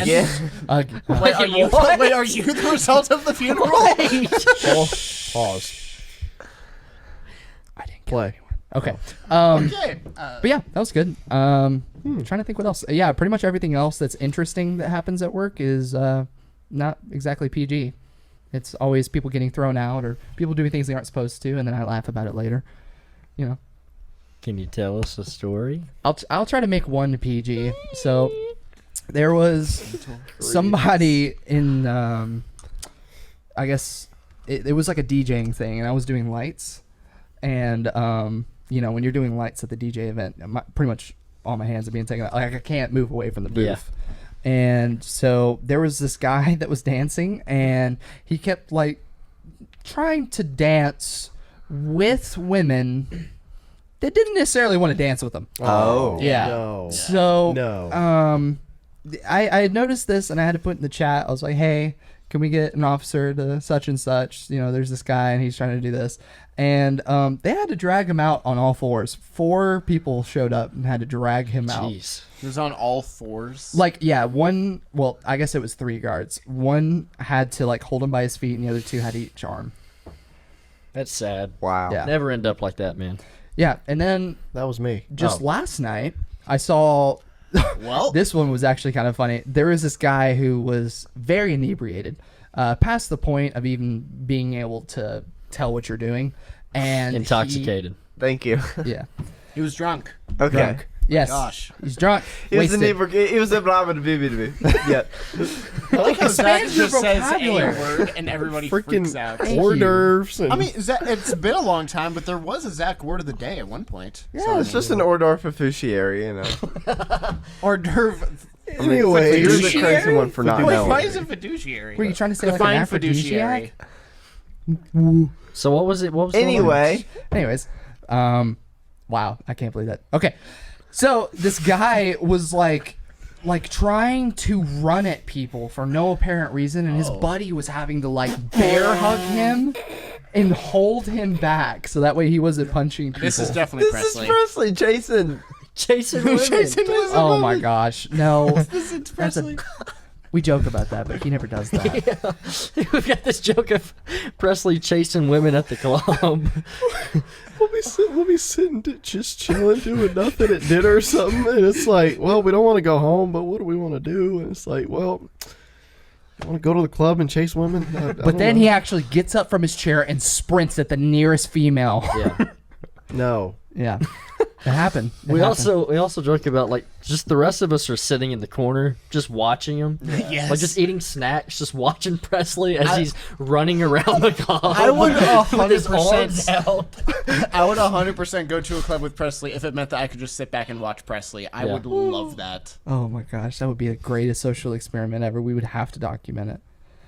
Speaker 3: Yeah.
Speaker 4: Wait, are you, wait, are you the result of the funeral?
Speaker 5: pause.
Speaker 2: I didn't kill
Speaker 5: Play.
Speaker 2: anyone. Okay.
Speaker 4: Okay.
Speaker 2: But yeah, that was good. Trying to think what else. Yeah, pretty much everything else that's interesting that happens at work is not exactly PG. It's always people getting thrown out or people doing things they aren't supposed to, and then I laugh about it later. You know.
Speaker 1: Can you tell us a story?
Speaker 2: I'll try to make one PG. So there was somebody in I guess it was like a DJing thing, and I was doing lights, and you know, when you're doing lights at the DJ event, pretty much all my hands are being taken out. Like I can't move away from the booth.
Speaker 1: Yeah.
Speaker 2: And so there was this guy that was dancing, and he kept like trying to dance with women that didn't necessarily want to dance with him.
Speaker 3: Oh.
Speaker 2: Yeah.
Speaker 5: No.
Speaker 2: So
Speaker 5: No.
Speaker 2: I had noticed this, and I had to put in the chat. I was like, "Hey, can we get an officer to such and such? You know, there's this guy, and he's trying to do this." And they had to drag him out on all fours. 4 people showed up and had to drag him out.
Speaker 1: Jeez.
Speaker 4: He was on all fours.
Speaker 2: Like, yeah, one. Well, I guess it was 3 guards. One had to like hold him by his feet, and the other 2 had to each arm.
Speaker 1: That's sad.
Speaker 3: Wow.
Speaker 2: Yeah.
Speaker 1: Never end up like that, man.
Speaker 2: Yeah, and then
Speaker 5: That was me.
Speaker 2: just
Speaker 1: Oh.
Speaker 2: last night, I saw.
Speaker 4: Well,
Speaker 2: This one was actually kind of funny. There was this guy who was very inebriated, past the point of even being able to tell what you're doing, and
Speaker 1: Intoxicated.
Speaker 3: Thank you.
Speaker 2: Yeah,
Speaker 4: he was drunk.
Speaker 3: Okay.
Speaker 2: drunk. Yes.
Speaker 4: Gosh.
Speaker 2: He's drunk.
Speaker 3: He was
Speaker 2: Wasted.
Speaker 3: he was a blah to be. Yeah.
Speaker 4: I like how Zach
Speaker 2: Expand your
Speaker 4: just says a
Speaker 2: vocabulary.
Speaker 4: word and everybody freaks out.
Speaker 5: Freaking hors d'oeuvres. And
Speaker 4: I mean, it's been a long time, but there was a Zach word of the day at one point.
Speaker 2: Yeah.
Speaker 3: It's just an hors d'oeuvre fiduciary, you know.
Speaker 4: Hors d'oeuvre.
Speaker 5: anyway,
Speaker 3: You're the
Speaker 4: Fiduciary?
Speaker 3: crazy one for not
Speaker 4: Wait,
Speaker 3: knowing.
Speaker 4: why is it fiduciary?
Speaker 2: Were you trying to say like
Speaker 4: Define
Speaker 2: an aphrodisiac?
Speaker 4: fiduciary.
Speaker 1: So what was it? What was the
Speaker 3: Anyway,
Speaker 2: Anyways, wow, I can't believe that. Okay, so this guy was like trying to run at people for no apparent reason, and his buddy was having to like bear hug him and hold him back so that way he wasn't punching people.
Speaker 4: This is definitely
Speaker 3: this
Speaker 4: Presley.
Speaker 3: is Presley, Jason.
Speaker 1: Jason women.
Speaker 4: Jason was
Speaker 2: Oh my gosh, no!
Speaker 4: This is
Speaker 2: That's a,
Speaker 4: Presley.
Speaker 2: we joke about that, but he never does that.
Speaker 1: We've got this joke of Presley chasing women at the club.
Speaker 5: we'll be sitting just chilling, doing nothing at dinner or something, and it's like, well, we don't want to go home, but what do we want to do? And it's like, well, I want to go to the club and chase women.
Speaker 2: But then he actually gets up from his chair and sprints at the nearest female.
Speaker 1: Yeah.
Speaker 5: no.
Speaker 2: Yeah, it happened. It
Speaker 1: We
Speaker 2: happened.
Speaker 1: also joke about like just the rest of us are sitting in the corner just watching him.
Speaker 4: Yes.
Speaker 1: Like just eating snacks, just watching Presley as he's running around the club.
Speaker 4: I would
Speaker 1: with his
Speaker 4: 100%.
Speaker 1: arms out.
Speaker 4: I would 100% go to a club with Presley if it meant that I could just sit back and watch Presley. I
Speaker 1: Yeah.
Speaker 4: would love that.
Speaker 2: Oh my gosh, that would be the greatest social experiment ever. We would have to document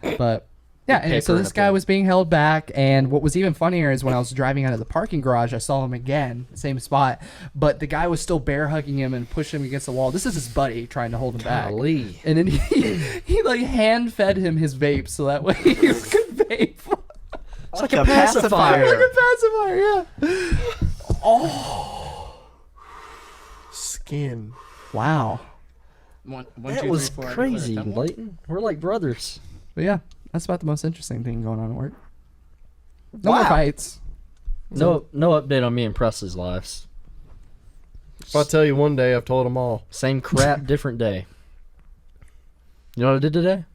Speaker 2: it. But yeah, anyway, so
Speaker 1: Paper
Speaker 2: this
Speaker 1: it up
Speaker 2: guy
Speaker 1: there.
Speaker 2: was being held back, and what was even funnier is when I was driving out of the parking garage, I saw him again, same spot, but the guy was still bear hugging him and pushing him against the wall. This is his buddy trying to hold him back.
Speaker 1: Golly.
Speaker 2: And then he like hand fed him his vape so that way he could vape.
Speaker 3: It's
Speaker 1: like a pacifier.
Speaker 2: Like a pacifier, yeah.
Speaker 5: Skin.
Speaker 2: Wow.
Speaker 4: One,
Speaker 1: That
Speaker 4: two,
Speaker 1: was
Speaker 4: three, four,
Speaker 1: crazy,
Speaker 4: declare a
Speaker 1: Leighton. We're like brothers.
Speaker 2: But yeah, that's about the most interesting thing going on at work. No more
Speaker 3: Wow.
Speaker 2: fights.
Speaker 1: No update on me and Presley's lives.
Speaker 5: If I tell you one day, I've told them all.
Speaker 1: Same crap, different day. You know what I did today?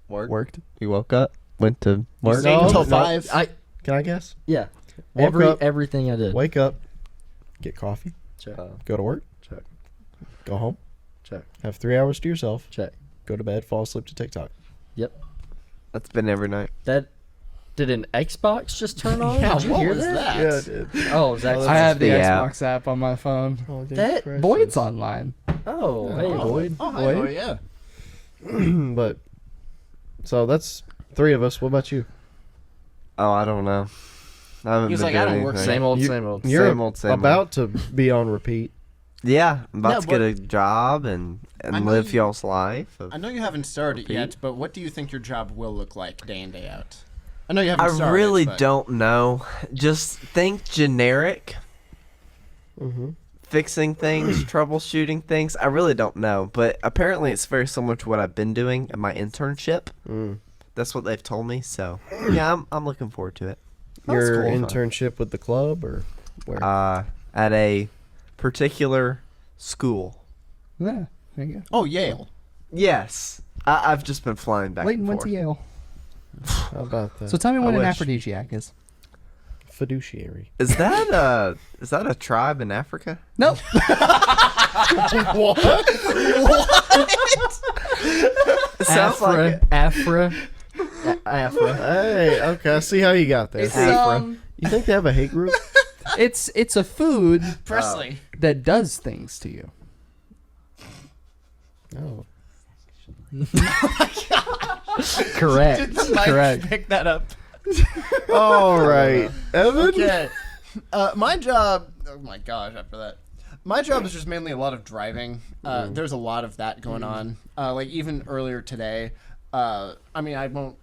Speaker 2: Worked.
Speaker 3: You woke up, went to work.
Speaker 4: Stayed until 5.
Speaker 5: Can I guess?
Speaker 1: Yeah.
Speaker 5: Woke up.
Speaker 1: Everything I did.
Speaker 5: Wake up, get coffee,
Speaker 1: Check.
Speaker 5: go to work,
Speaker 1: Check.
Speaker 5: go home,
Speaker 1: Check.
Speaker 5: have 3 hours to yourself,
Speaker 1: Check.
Speaker 5: go to bed, fall asleep to TikTok.
Speaker 1: Yep.
Speaker 3: That's been every night.
Speaker 1: That did an Xbox just turn on?
Speaker 4: Yeah,
Speaker 1: Did you
Speaker 4: what
Speaker 1: hear
Speaker 4: was
Speaker 1: that?
Speaker 4: that?
Speaker 5: Yeah, I did.
Speaker 1: Oh, Zach's
Speaker 2: I have the
Speaker 3: the app.
Speaker 2: Xbox app on my phone.
Speaker 5: Oh,
Speaker 1: That
Speaker 2: Boyd's online.
Speaker 1: Oh, hey Boyd.
Speaker 4: Oh, hi,
Speaker 2: Boyd.
Speaker 4: Boyd, yeah.
Speaker 5: But so that's 3 of us. What about you?
Speaker 3: Oh, I don't know. I haven't
Speaker 4: He was
Speaker 3: been
Speaker 4: like, I
Speaker 3: doing
Speaker 4: don't work
Speaker 3: anything.
Speaker 1: Same old,
Speaker 5: You-
Speaker 1: same old.
Speaker 5: You're
Speaker 3: Same old, same
Speaker 5: about to be on repeat.
Speaker 3: Yeah, I'm about
Speaker 4: No,
Speaker 3: to get a job and
Speaker 4: I know
Speaker 3: live
Speaker 4: you-
Speaker 3: y'all's life.
Speaker 4: I know you haven't started
Speaker 3: Repeat.
Speaker 4: yet, but what do you think your job will look like day in, day out? I know you haven't
Speaker 3: I
Speaker 4: started.
Speaker 3: really
Speaker 4: but
Speaker 3: don't know. Just think generic.
Speaker 5: Mm-hmm.
Speaker 3: Fixing things, troubleshooting things. I really don't know, but apparently it's very similar to what I've been doing in my internship.
Speaker 5: Mm.
Speaker 3: That's what they've told me. So yeah, I'm looking forward to it.
Speaker 5: Your
Speaker 2: cool.
Speaker 5: internship with the club or where?
Speaker 3: At a particular school.
Speaker 2: Yeah, there you go.
Speaker 4: Oh, Yale.
Speaker 3: Yes, I've just been flying back
Speaker 2: Leighton
Speaker 3: and
Speaker 2: went
Speaker 3: forth.
Speaker 2: to Yale.
Speaker 5: How about that?
Speaker 2: So tell me what an
Speaker 3: wish.
Speaker 2: aphrodisiac is.
Speaker 5: Fiduciary.
Speaker 3: Is that a tribe in Africa?
Speaker 2: Nope.
Speaker 3: It sounds like it.
Speaker 1: Afra. Afra.
Speaker 5: Hey, okay, I see how you got there.
Speaker 2: It's
Speaker 5: You think they have a hate group?
Speaker 2: it's a food
Speaker 4: Presley.
Speaker 2: that does things to you.
Speaker 5: Oh.
Speaker 1: Correct.
Speaker 2: Correct.
Speaker 4: Pick that up.
Speaker 5: All right, Evan.
Speaker 4: Okay. My job. Oh my gosh! After that, my job is just mainly a lot of driving. There's a lot of that going on. Like even earlier today. I mean, I won't.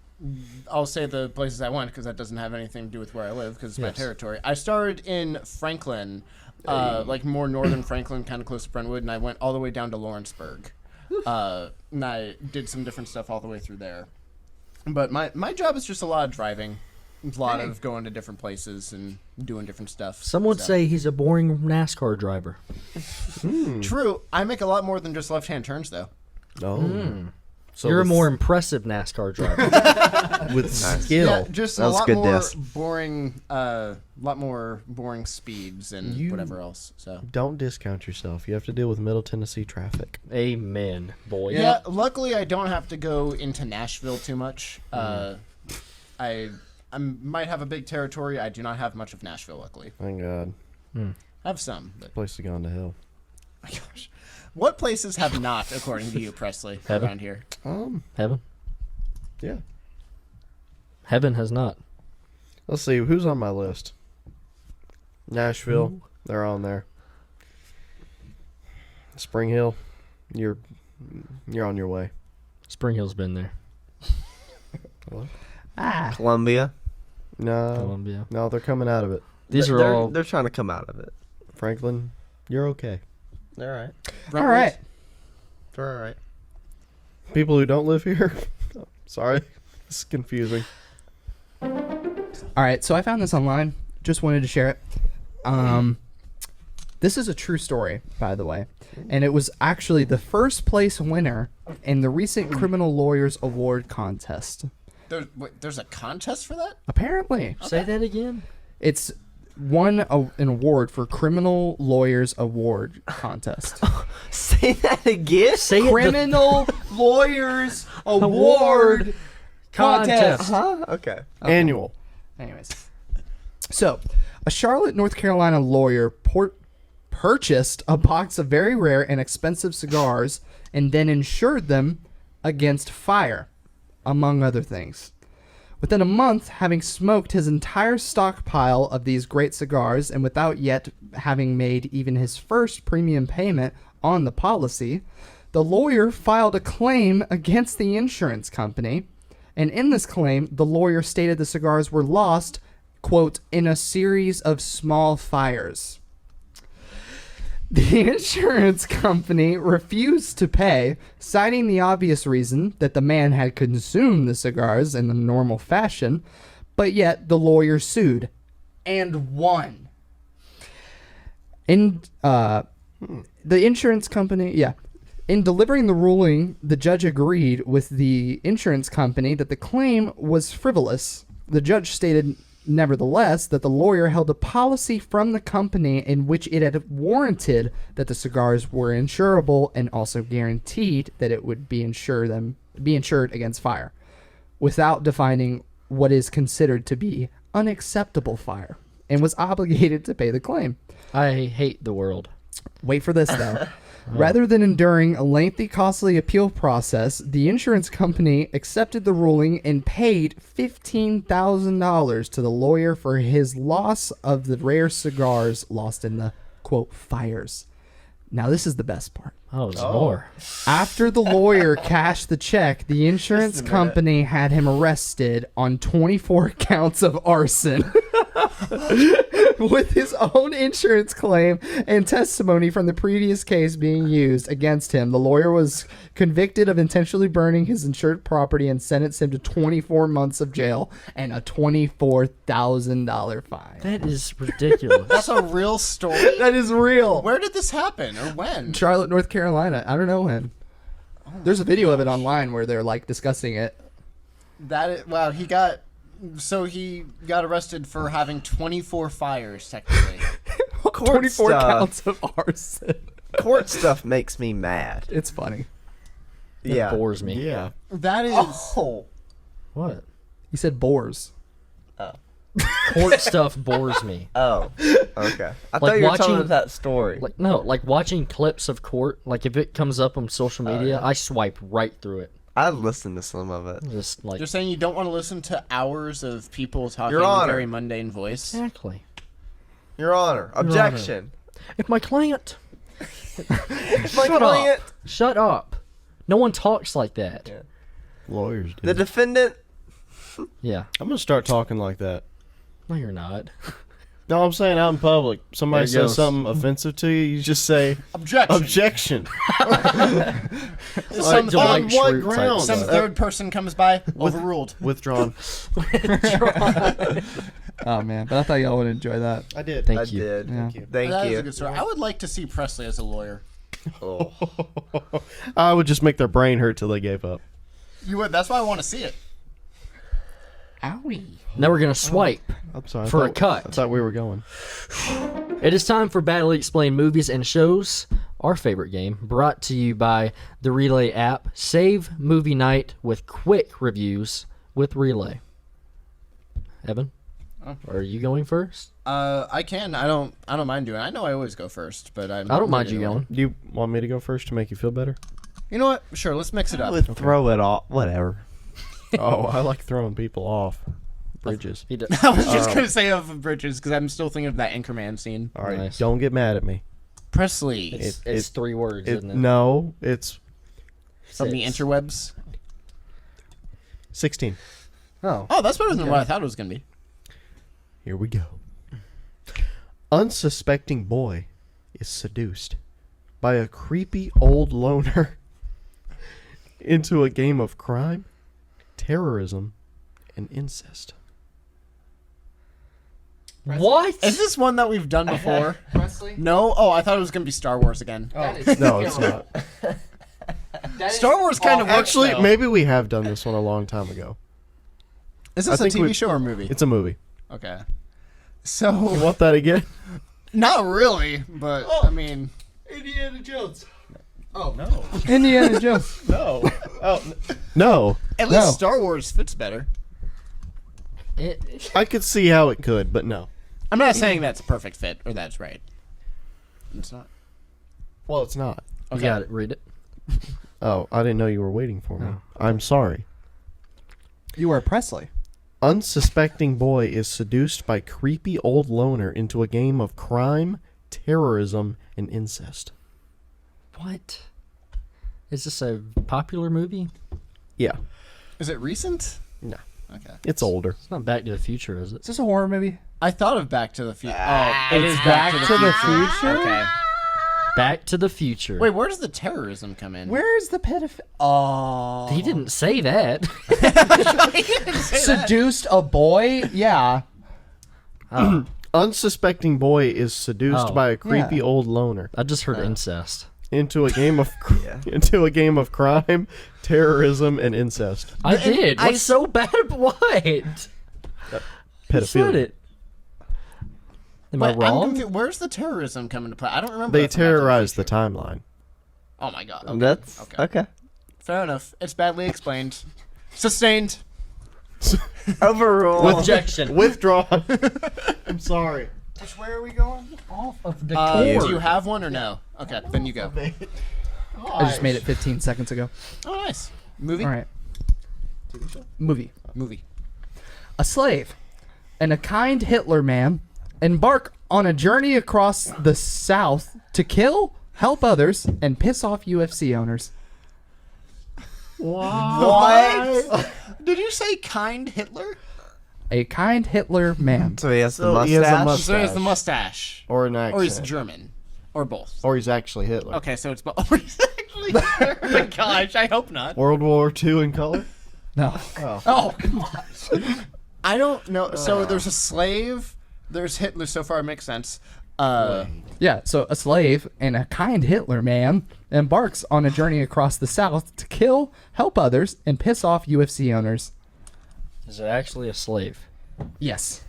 Speaker 4: I'll say the places I went because that doesn't have anything to do with where I live because it's my
Speaker 1: Yes.
Speaker 4: territory. I started in Franklin, like more northern Franklin, kind of close to Brentwood, and I went all the way down to Lawrenceburg. And I did some different stuff all the way through there. But my job is just a lot of driving, a lot of going to different places and doing different stuff.
Speaker 1: Some would
Speaker 4: So-
Speaker 1: say he's a boring NASCAR driver.
Speaker 4: True. I make a lot more than just left-hand turns, though.
Speaker 5: Oh. So
Speaker 1: You're a
Speaker 5: with-
Speaker 1: more impressive NASCAR driver.
Speaker 5: with skill.
Speaker 4: Yeah, just
Speaker 3: That
Speaker 4: a
Speaker 3: was
Speaker 4: lot
Speaker 3: good
Speaker 4: more
Speaker 3: diss.
Speaker 4: boring, lot more boring speeds and
Speaker 5: You-
Speaker 4: whatever else. So
Speaker 5: Don't discount yourself. You have to deal with Middle Tennessee traffic.
Speaker 1: Amen, boy.
Speaker 4: yeah, luckily I don't have to go into Nashville too much. I might have a big territory. I do not have much of Nashville, luckily.
Speaker 5: Thank God.
Speaker 4: I have some, but
Speaker 5: Place has gone to hell.
Speaker 4: my gosh, what places have not, according to you, Presley,
Speaker 1: Heaven.
Speaker 4: around here?
Speaker 1: Heaven.
Speaker 5: Yeah.
Speaker 1: Heaven has not.
Speaker 5: Let's see who's on my list. Nashville, they're on there. Spring Hill, you're on your way.
Speaker 1: Spring Hill's been there.
Speaker 3: Columbia.
Speaker 5: No,
Speaker 1: Columbia.
Speaker 5: no, they're coming out of it.
Speaker 1: These are
Speaker 3: they're,
Speaker 1: all.
Speaker 3: They're trying to come out of it.
Speaker 5: Franklin, you're okay.
Speaker 3: All right.
Speaker 2: All right.
Speaker 3: They're all right.
Speaker 5: People who don't live here, sorry, it's confusing.
Speaker 2: All right, so I found this online. Just wanted to share it. This is a true story, by the way, and it was actually the first place winner in the recent Criminal Lawyers Award contest.
Speaker 4: There's a contest for that?
Speaker 2: Apparently,
Speaker 1: Say that again.
Speaker 2: it's won an award for Criminal Lawyers Award contest.
Speaker 3: Say that again.
Speaker 1: Say it.
Speaker 2: Criminal Lawyers Award contest.
Speaker 3: Huh? Okay.
Speaker 5: Annual.
Speaker 2: Anyways, so a Charlotte, North Carolina lawyer purchased a box of very rare and expensive cigars and then insured them against fire, among other things. Within a month, having smoked his entire stockpile of these great cigars and without yet having made even his first premium payment on the policy, the lawyer filed a claim against the insurance company. And in this claim, the lawyer stated the cigars were lost, quote, in a series of small fires. The insurance company refused to pay, citing the obvious reason that the man had consumed the cigars in the normal fashion, but yet the lawyer sued and won. The insurance company, in delivering the ruling, the judge agreed with the insurance company that the claim was frivolous. The judge stated, nevertheless, that the lawyer held a policy from the company in which it had warranted that the cigars were insurable and also guaranteed that it would be insured against fire, without defining what is considered to be unacceptable fire, and was obligated to pay the claim.
Speaker 1: I hate the world.
Speaker 2: Wait for this, though. Rather than enduring a lengthy, costly appeal process, the insurance company accepted the ruling and paid $15,000 to the lawyer for his loss of the rare cigars lost in the, quote, fires. Now, this is the best part.
Speaker 1: Oh, there's more.
Speaker 2: After the lawyer cashed the check, the insurance company had him arrested on 24 counts of arson. With his own insurance claim and testimony from the previous case being used against him, the lawyer was convicted of intentionally burning his insured property and sentenced him to 24 months of jail and a $24,000 fine.
Speaker 1: That is ridiculous.
Speaker 4: That's a real story?
Speaker 2: That is real.
Speaker 4: Where did this happen or when?
Speaker 2: Charlotte, North Carolina. I don't know when. There's a video of it online where they're like discussing it.
Speaker 4: Wow, he got arrested for having 24 fires, technically.
Speaker 2: 24
Speaker 3: stuff.
Speaker 2: counts of arson.
Speaker 3: Court stuff makes me mad.
Speaker 2: It's funny.
Speaker 1: It
Speaker 3: Yeah.
Speaker 1: bores me.
Speaker 5: Yeah.
Speaker 4: That is...
Speaker 3: Oh.
Speaker 1: What?
Speaker 2: He said boars.
Speaker 1: Court stuff bores me.
Speaker 3: Oh. Okay. I thought
Speaker 1: Like
Speaker 3: you were telling
Speaker 1: watching-
Speaker 3: us that story.
Speaker 1: Like watching clips of court. Like if it comes up on social media, I swipe right through it.
Speaker 3: I listened to some of it.
Speaker 1: Just like
Speaker 4: You're saying you don't want to listen to hours of people talking
Speaker 3: Your
Speaker 4: in a
Speaker 3: Honor.
Speaker 4: very mundane voice?
Speaker 1: exactly.
Speaker 3: Your Honor. Objection.
Speaker 1: If my client,
Speaker 3: My
Speaker 1: Shut
Speaker 3: client.
Speaker 1: shut up. No one talks like that.
Speaker 3: Yeah.
Speaker 5: Lawyers do.
Speaker 3: The defendant.
Speaker 1: Yeah.
Speaker 5: I'm gonna start talking like that.
Speaker 1: No, you're not.
Speaker 5: No, I'm saying out in public. Somebody
Speaker 1: There it
Speaker 5: says
Speaker 1: goes.
Speaker 5: something offensive to you, you just say
Speaker 4: Objection.
Speaker 5: objection.
Speaker 4: Some,
Speaker 1: Dwight
Speaker 5: on
Speaker 1: Schrute
Speaker 5: what
Speaker 1: type
Speaker 5: grounds?
Speaker 4: some
Speaker 1: stuff.
Speaker 4: third person comes by, overruled.
Speaker 5: Withdrawn.
Speaker 2: Oh man, but I thought y'all would enjoy that.
Speaker 5: I did.
Speaker 1: Thank
Speaker 3: I
Speaker 1: you.
Speaker 3: did.
Speaker 2: Yeah.
Speaker 3: Thank
Speaker 4: That is
Speaker 3: you.
Speaker 4: a good story. I would like to see Presley as a lawyer.
Speaker 3: Oh.
Speaker 5: I would just make their brain hurt till they gave up.
Speaker 4: You would. That's why I want to see it.
Speaker 2: Owie.
Speaker 1: Now we're gonna swipe
Speaker 5: I'm sorry.
Speaker 1: for a
Speaker 5: I
Speaker 1: cut.
Speaker 5: thought we were going.
Speaker 1: It is time for Badly Explained Movies and Shows, our favorite game, brought to you by the Relay app. Save movie night with quick reviews with Relay. Evan, are you going first?
Speaker 4: I can. I don't mind doing it. I know I always go first, but
Speaker 1: I don't mind you going.
Speaker 5: Do you want me to go first to make you feel better?
Speaker 4: You know what? Sure, let's mix it
Speaker 3: I
Speaker 4: up.
Speaker 3: would throw it off. Whatever.
Speaker 5: Oh, I like throwing people off bridges.
Speaker 1: He does.
Speaker 4: I was just gonna say of bridges because I'm still thinking of that Anchorman scene.
Speaker 5: All right,
Speaker 1: Nice.
Speaker 5: don't get mad at me.
Speaker 4: Presley
Speaker 1: It's 3 words, isn't it?
Speaker 5: No, it's
Speaker 4: from the
Speaker 1: 6.
Speaker 4: interwebs.
Speaker 5: 16.
Speaker 1: Oh.
Speaker 4: Oh, that's better than what I thought it was gonna be.
Speaker 5: Here we go. Unsuspecting boy is seduced by a creepy old loner into a game of crime, terrorism, and incest.
Speaker 1: What?
Speaker 4: Is this one that we've done before?
Speaker 2: Presley?
Speaker 4: No. Oh, I thought it was gonna be Star Wars again.
Speaker 2: Oh.
Speaker 5: No, it's not.
Speaker 4: Star Wars kind of works.
Speaker 5: Actually,
Speaker 4: though.
Speaker 5: maybe we have done this one a long time ago.
Speaker 4: Is
Speaker 5: I
Speaker 4: this a
Speaker 5: think
Speaker 4: TV
Speaker 5: we-
Speaker 4: show or a movie?
Speaker 5: It's a movie.
Speaker 4: Okay.
Speaker 5: You
Speaker 4: So
Speaker 5: want that again?
Speaker 4: not really, but I mean,
Speaker 5: Indiana Jones.
Speaker 4: oh no.
Speaker 2: Indiana Jones.
Speaker 5: No. Oh, no.
Speaker 4: At least
Speaker 2: No.
Speaker 4: Star Wars fits better.
Speaker 5: I could see how it could, but no.
Speaker 4: I'm not saying that's a perfect fit or that's right. It's not.
Speaker 5: Well, it's not.
Speaker 1: You got it. Read it.
Speaker 5: Oh, I didn't know you were waiting for me. I'm sorry.
Speaker 2: You are Presley.
Speaker 5: Unsuspecting boy is seduced by creepy old loner into a game of crime, terrorism, and incest.
Speaker 1: What? Is this a popular movie?
Speaker 5: Yeah,
Speaker 4: Is it recent?
Speaker 5: No.
Speaker 4: Okay.
Speaker 5: it's older.
Speaker 1: It's not Back to the Future, is it?
Speaker 2: Is this a horror movie?
Speaker 4: I thought of Back to the Future. Oh, it is
Speaker 2: Back to the Future?
Speaker 4: Okay.
Speaker 1: Back to the Future.
Speaker 4: Wait, where does the terrorism come in?
Speaker 2: Where is the pedophile? Oh.
Speaker 1: He didn't say that.
Speaker 2: Seduced a boy? Yeah.
Speaker 1: Oh,
Speaker 5: Unsuspecting boy is seduced
Speaker 1: Oh.
Speaker 5: by a creepy
Speaker 2: Yeah.
Speaker 5: old loner
Speaker 1: I just heard incest.
Speaker 5: into a game of
Speaker 3: Yeah.
Speaker 5: into a game of crime, terrorism, and incest.
Speaker 1: I did.
Speaker 4: I
Speaker 1: What's so bad? What? You said
Speaker 5: Pedophilia.
Speaker 1: it. Am I
Speaker 4: Wait, I'm
Speaker 1: wrong?
Speaker 4: confused. Where's the terrorism come into play? I don't remember.
Speaker 5: They
Speaker 4: that from Back to
Speaker 5: terrorize the
Speaker 4: Future.
Speaker 5: timeline.
Speaker 4: Oh my god. Okay.
Speaker 3: That's
Speaker 4: okay.
Speaker 3: okay.
Speaker 4: Fair enough. It's badly explained. Sustained.
Speaker 3: Overruled.
Speaker 1: Objection.
Speaker 5: Withdrawn. I'm sorry.
Speaker 4: Which way are we going?
Speaker 1: Off of the
Speaker 4: Do you have one or no? Okay, then you go.
Speaker 2: I just made it 15 seconds ago.
Speaker 4: Oh, nice. Movie?
Speaker 2: All right. Movie.
Speaker 4: Movie.
Speaker 2: A slave and a kind Hitler man embark on a journey across the South to kill, help others, and piss off UFC owners.
Speaker 4: What? Did you say kind Hitler?
Speaker 2: A kind Hitler man.
Speaker 3: So he has the
Speaker 5: So
Speaker 3: mustache.
Speaker 5: he has a mustache.
Speaker 4: So it's the mustache.
Speaker 5: Or an accent.
Speaker 4: Or he's German. Or both.
Speaker 5: Or he's actually Hitler.
Speaker 4: Okay, so it's both. Or he's actually Hitler. Oh my gosh, I hope not.
Speaker 5: World War II in color?
Speaker 2: No.
Speaker 4: Oh, gosh. I don't know. So there's a slave. There's Hitler. So far, it makes sense.
Speaker 2: Yeah, so a slave and a kind Hitler man embarks on a journey across the South to kill, help others, and piss off UFC owners.
Speaker 1: Is it actually a slave?
Speaker 2: Yes.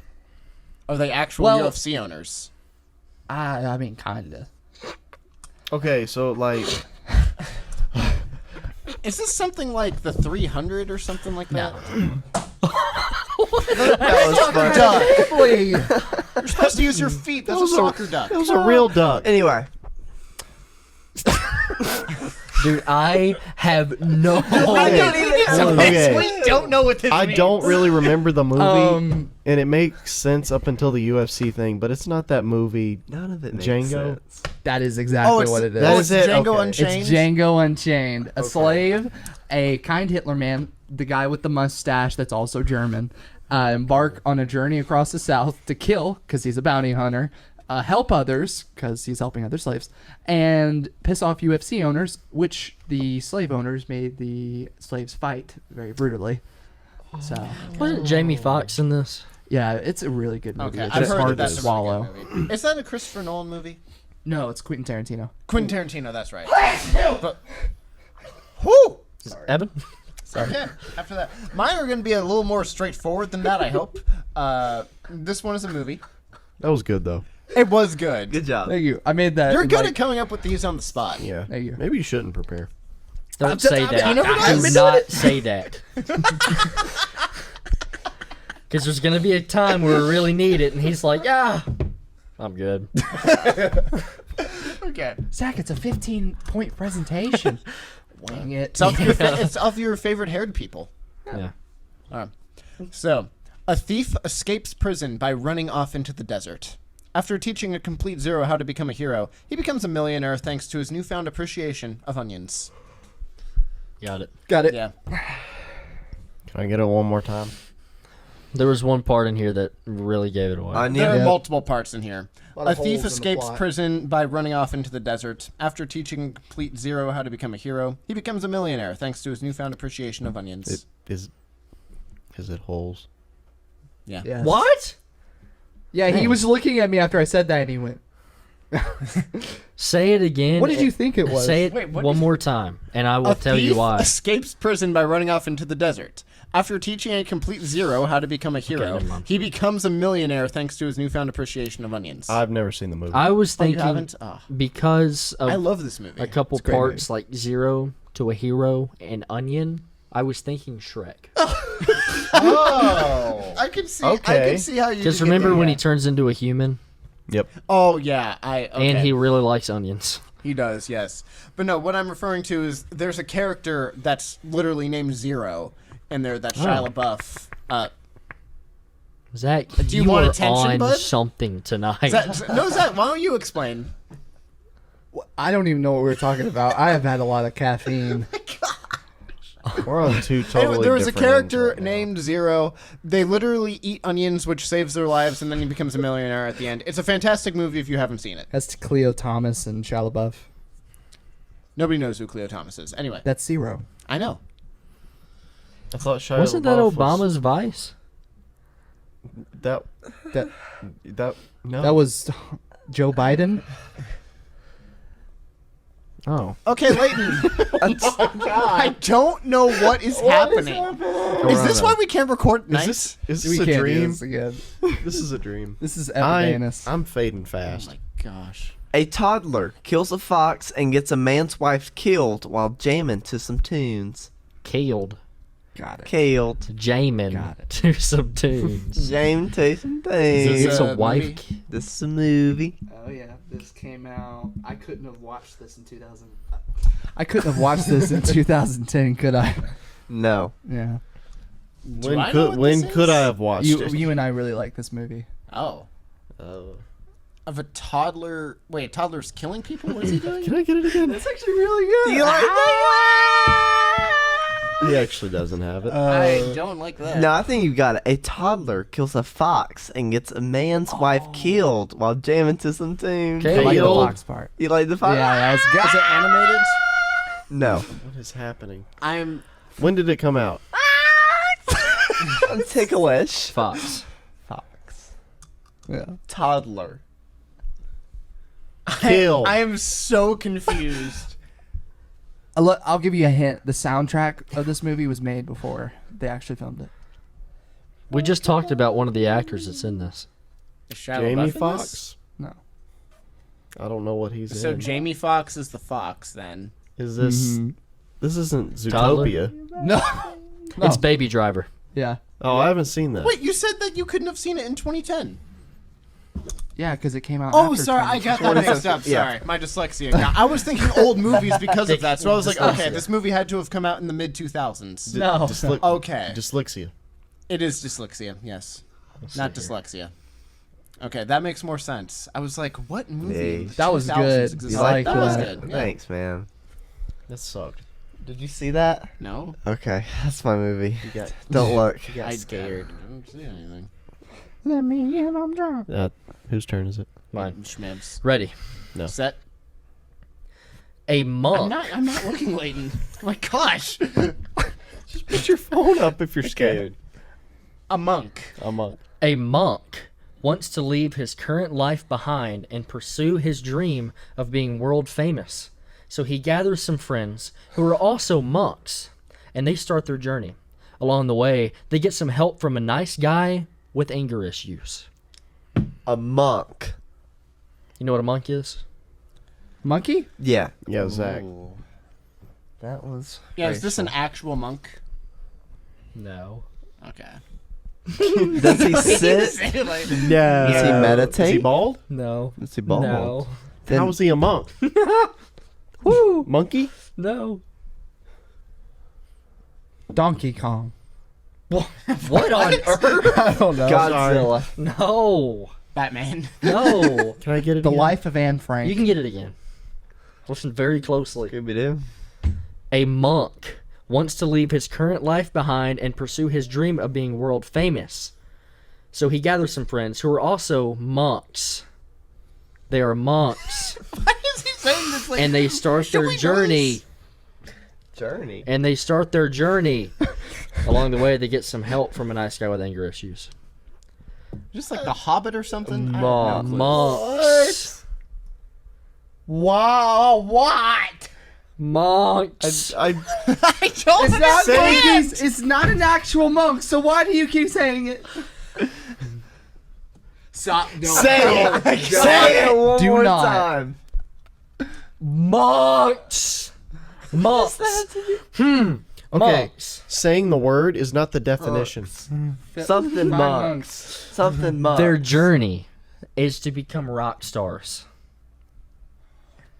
Speaker 4: Are they actual
Speaker 2: Well-
Speaker 4: UFC owners?
Speaker 2: I mean, kinda.
Speaker 5: Okay, so like
Speaker 4: Is this something like the 300 or something like that?
Speaker 2: Definitely.
Speaker 4: You're supposed to use your feet. That's a soccer duck.
Speaker 5: it was a real duck.
Speaker 3: Anyway,
Speaker 1: Dude, I have no
Speaker 4: I don't even.
Speaker 5: Okay.
Speaker 4: We don't know what this
Speaker 5: I
Speaker 4: means.
Speaker 5: don't really remember the movie,
Speaker 2: Um,
Speaker 5: and it makes sense up until the UFC thing, but it's not that movie.
Speaker 3: none of it makes
Speaker 5: Django?
Speaker 3: sense.
Speaker 2: That is exactly what it is.
Speaker 5: that
Speaker 4: it's
Speaker 5: is it?
Speaker 4: Django
Speaker 5: Okay.
Speaker 4: Unchained.
Speaker 2: It's Django Unchained. A slave, a kind Hitler man, the guy with the mustache that's also German, embark on a journey across the South to kill, because he's a bounty hunter, help others, because he's helping other slaves, and piss off UFC owners, which the slave owners made the slaves fight very brutally. So,
Speaker 1: Wasn't Jamie Foxx in this?
Speaker 2: yeah, it's a really good movie.
Speaker 4: Okay,
Speaker 2: It's
Speaker 4: I've
Speaker 2: just
Speaker 4: heard
Speaker 2: hard
Speaker 4: that
Speaker 2: to
Speaker 4: that's
Speaker 2: swallow.
Speaker 4: a really good movie. Is that a Christopher Nolan movie?
Speaker 2: No, it's Quentin Tarantino.
Speaker 4: Quentin Tarantino. That's right. But, whoo!
Speaker 1: Evan?
Speaker 4: Okay, after that. Mine are going to be a little more straightforward than that, I hope. This one is a movie.
Speaker 5: That was good though.
Speaker 4: It was good.
Speaker 3: Good job.
Speaker 2: Thank you. I made that.
Speaker 4: You're
Speaker 2: in,
Speaker 4: good
Speaker 2: like-
Speaker 4: at coming up with these on the spot.
Speaker 5: Yeah.
Speaker 2: Thank you.
Speaker 5: Maybe you shouldn't prepare.
Speaker 1: Don't say that.
Speaker 4: you never know. I've
Speaker 1: Do
Speaker 4: been
Speaker 1: not say that. Because there's going to be a time where we really need it, and he's like, yeah, I'm good.
Speaker 4: Okay.
Speaker 2: Zach, it's a 15-point presentation. Wing it.
Speaker 4: It's of your favorite haired people.
Speaker 1: Yeah.
Speaker 4: So, a thief escapes prison by running off into the desert. After teaching a complete zero how to become a hero, he becomes a millionaire thanks to his newfound appreciation of onions.
Speaker 1: Got it.
Speaker 2: Got it.
Speaker 4: Yeah.
Speaker 5: Can I get it one more time?
Speaker 1: There was one part in here that really gave it away.
Speaker 4: There
Speaker 3: Onion.
Speaker 4: are
Speaker 2: Yeah.
Speaker 4: multiple parts in here.
Speaker 2: Lot
Speaker 4: A
Speaker 2: of
Speaker 4: thief
Speaker 2: holes in the
Speaker 4: escapes
Speaker 2: plot.
Speaker 4: prison by running off into the desert. After teaching complete zero how to become a hero, he becomes a millionaire thanks to his newfound appreciation of onions.
Speaker 5: It is it holes?
Speaker 4: Yeah.
Speaker 2: Yes.
Speaker 1: What?
Speaker 2: Yeah, he was looking at me after I said that, and he went,
Speaker 1: Say it again.
Speaker 2: "What did you think it was?"
Speaker 1: Say it
Speaker 4: Wait, what
Speaker 1: one
Speaker 4: did-
Speaker 1: more time, and I will
Speaker 4: A
Speaker 1: tell you
Speaker 4: thief
Speaker 1: why.
Speaker 4: escapes prison by running off into the desert. After teaching a complete zero how to become a hero,
Speaker 1: never mind.
Speaker 4: he becomes a millionaire thanks to his newfound appreciation of onions.
Speaker 5: I've never seen the movie.
Speaker 1: I was
Speaker 4: Oh, you
Speaker 1: thinking
Speaker 4: haven't? Oh.
Speaker 1: because of
Speaker 4: I love this movie.
Speaker 1: a couple
Speaker 2: It's a great
Speaker 1: parts like Zero to a Hero and Onion, I was thinking Shrek.
Speaker 4: Oh, I can see. I
Speaker 5: Okay.
Speaker 4: can see how you.
Speaker 1: Just
Speaker 4: could get
Speaker 1: remember
Speaker 4: there.
Speaker 1: when he turns into a human
Speaker 5: Yep.
Speaker 4: Oh yeah, okay.
Speaker 1: and he really likes onions.
Speaker 4: He does, yes. But no, what I'm referring to is there's a character that's literally named Zero, and there that's Shia
Speaker 1: Oh.
Speaker 4: LaBeouf.
Speaker 1: Zach,
Speaker 4: Do you want
Speaker 1: are
Speaker 4: attention,
Speaker 1: on
Speaker 4: bud?
Speaker 1: something tonight.
Speaker 4: No, Zach, why don't you explain?
Speaker 2: I don't even know what we were talking about. I have had a lot of caffeine.
Speaker 5: We're on two totally
Speaker 4: Anyway, there was a
Speaker 5: different ends
Speaker 4: character
Speaker 5: right now.
Speaker 4: named Zero. They literally eat onions, which saves their lives, and then he becomes a millionaire at the end. It's a fantastic movie if you haven't seen it.
Speaker 2: That's Cleo Thomas and Shia LaBeouf.
Speaker 4: Nobody knows who Cleo Thomas is. Anyway,
Speaker 2: That's Zero.
Speaker 4: I know.
Speaker 5: I thought Shia
Speaker 1: Wasn't that
Speaker 5: LaBeouf
Speaker 1: Obama's Vice?
Speaker 5: That
Speaker 2: That
Speaker 5: no.
Speaker 2: that was Joe Biden.
Speaker 1: Oh.
Speaker 4: Okay, Leighton. I don't know what is happening. Is this why we can't record at night?
Speaker 5: Is this
Speaker 2: We
Speaker 5: a
Speaker 2: can't do
Speaker 5: dream?
Speaker 2: this again.
Speaker 5: This is a dream.
Speaker 2: This is Epidanus.
Speaker 5: I'm fading
Speaker 4: Oh
Speaker 5: fast.
Speaker 4: my gosh.
Speaker 3: A toddler kills a fox and gets a man's wife killed while jamming to some tunes.
Speaker 1: Killed.
Speaker 2: Got it.
Speaker 3: Killed.
Speaker 1: Jamming
Speaker 2: Got it.
Speaker 1: to some tunes.
Speaker 3: Jamming to some
Speaker 4: Is
Speaker 3: tunes.
Speaker 4: this
Speaker 1: It's a
Speaker 4: a
Speaker 1: wife.
Speaker 4: movie?
Speaker 3: This is a movie.
Speaker 2: Oh yeah, this came out. I couldn't have watched this in 2000. I couldn't have watched this in 2010, could I?
Speaker 3: No.
Speaker 2: Yeah.
Speaker 5: When
Speaker 4: I know
Speaker 5: could
Speaker 4: what
Speaker 5: when
Speaker 4: this
Speaker 5: could
Speaker 4: is?
Speaker 5: I have watched
Speaker 2: You
Speaker 5: it?
Speaker 2: you and I really like this movie.
Speaker 4: Oh.
Speaker 5: Oh.
Speaker 4: Of a toddler. Wait, toddler's killing people? What is he doing?
Speaker 5: Can I get it again?
Speaker 2: It's actually really good.
Speaker 3: You like
Speaker 5: He actually doesn't have it.
Speaker 4: I don't like that.
Speaker 3: No, I think you got it. A toddler kills a fox and gets a man's wife killed while jamming to some tunes.
Speaker 1: Okay.
Speaker 2: I like the
Speaker 1: Killed.
Speaker 2: Fox part.
Speaker 3: You like the fox?
Speaker 2: Yeah, that was good.
Speaker 4: Is it animated?
Speaker 3: No.
Speaker 5: What is happening?
Speaker 4: I'm.
Speaker 5: When did it come out?
Speaker 3: I'm ticklish.
Speaker 1: Fox.
Speaker 3: Fox.
Speaker 2: Yeah.
Speaker 3: Toddler.
Speaker 5: Kill.
Speaker 4: I am so confused.
Speaker 2: I'll give you a hint. The soundtrack of this movie was made before they actually filmed it.
Speaker 1: We just talked about one of the actors that's in this.
Speaker 4: Is Shia
Speaker 5: Jamie
Speaker 4: LaBeouf in this?
Speaker 5: Foxx?
Speaker 2: No.
Speaker 5: I don't know what he's
Speaker 4: So
Speaker 5: in.
Speaker 4: Jamie Foxx is the fox then.
Speaker 5: Is this
Speaker 2: Mhm.
Speaker 5: this isn't
Speaker 1: Toddler?
Speaker 5: Zootopia?
Speaker 2: No.
Speaker 1: It's Baby Driver.
Speaker 2: Yeah.
Speaker 5: Oh, I haven't seen that.
Speaker 4: Wait, you said that you couldn't have seen it in 2010.
Speaker 2: Yeah, because it came out.
Speaker 4: Oh,
Speaker 2: after
Speaker 4: sorry, I got that
Speaker 2: 2010.
Speaker 4: mixed up.
Speaker 3: Yeah.
Speaker 4: Sorry, my dyslexia. I was thinking old movies because of that, so I was like, okay,
Speaker 1: Dyslexia.
Speaker 4: this movie had to have come out in the mid 2000s.
Speaker 2: No.
Speaker 4: Okay,
Speaker 5: Dyslexia.
Speaker 4: it is dyslexia. Yes, not dyslexia. Okay, that makes more sense. I was like, what movie?
Speaker 3: Hey.
Speaker 4: in the
Speaker 2: That was
Speaker 4: 2000s
Speaker 2: good.
Speaker 4: exists?
Speaker 2: You like
Speaker 4: that was
Speaker 2: that.
Speaker 4: good. Yeah.
Speaker 3: Thanks, man.
Speaker 5: That sucked.
Speaker 3: Did you see that?
Speaker 4: No,
Speaker 3: Okay, that's my movie.
Speaker 5: You got
Speaker 3: Don't look.
Speaker 5: you got
Speaker 4: I
Speaker 5: scared.
Speaker 4: didn't see anything.
Speaker 2: Let me get I'm drunk.
Speaker 5: Whose turn is it?
Speaker 1: Mine.
Speaker 4: Schmibs.
Speaker 1: Ready.
Speaker 5: No.
Speaker 4: Set.
Speaker 1: A monk.
Speaker 4: I'm not looking, Leighton. My gosh.
Speaker 5: Just put your phone up if you're scared.
Speaker 4: A monk.
Speaker 5: A monk.
Speaker 1: A monk wants to leave his current life behind and pursue his dream of being world famous. So he gathers some friends who are also monks and they start their journey. Along the way, they get some help from a nice guy with anger issues.
Speaker 3: A monk.
Speaker 1: You know what a monk is?
Speaker 2: Monkey?
Speaker 3: Yeah.
Speaker 5: Yeah, Zach.
Speaker 3: Ooh. That was.
Speaker 4: Yeah, is this an
Speaker 3: racial.
Speaker 4: actual monk?
Speaker 1: No.
Speaker 4: Okay.
Speaker 3: Does he sit?
Speaker 5: Yeah.
Speaker 3: Does he meditate?
Speaker 5: Is he bald?
Speaker 1: No.
Speaker 3: Is he bald?
Speaker 1: No.
Speaker 3: Then-
Speaker 5: How is he a monk?
Speaker 1: Woo!
Speaker 5: Monkey?
Speaker 1: No.
Speaker 2: Donkey Kong.
Speaker 1: What on earth?
Speaker 2: I don't know.
Speaker 3: Godzilla.
Speaker 1: No.
Speaker 4: Batman.
Speaker 1: No.
Speaker 5: Can I get it
Speaker 2: The
Speaker 5: again?
Speaker 2: Life of Anne Frank.
Speaker 1: You can get it again. Listen very closely.
Speaker 3: Scooby-Doo.
Speaker 1: A monk wants to leave his current life behind and pursue his dream of being world famous. So he gathers some friends who are also monks. They are monks.
Speaker 4: Why is he saying this like...
Speaker 1: And they start their
Speaker 4: we know
Speaker 1: journey.
Speaker 3: Journey.
Speaker 1: And they start their journey. Along the way, they get some help from a nice guy with anger issues.
Speaker 4: Just like The Hobbit or something? I have no clue.
Speaker 1: Monks.
Speaker 2: Wow, what?
Speaker 1: Monks.
Speaker 4: I don't
Speaker 2: It's not
Speaker 4: understand.
Speaker 2: monkeys. It's not an actual monk. So why do you keep saying it?
Speaker 4: Stop. No.
Speaker 5: Say it.
Speaker 3: Say it one
Speaker 2: Do
Speaker 3: more
Speaker 2: not.
Speaker 3: time.
Speaker 1: Monks. Monks.
Speaker 5: Okay.
Speaker 1: Monks.
Speaker 5: Saying the word is not the definition.
Speaker 3: Something monks. Something monks.
Speaker 1: Their journey is to become rock stars.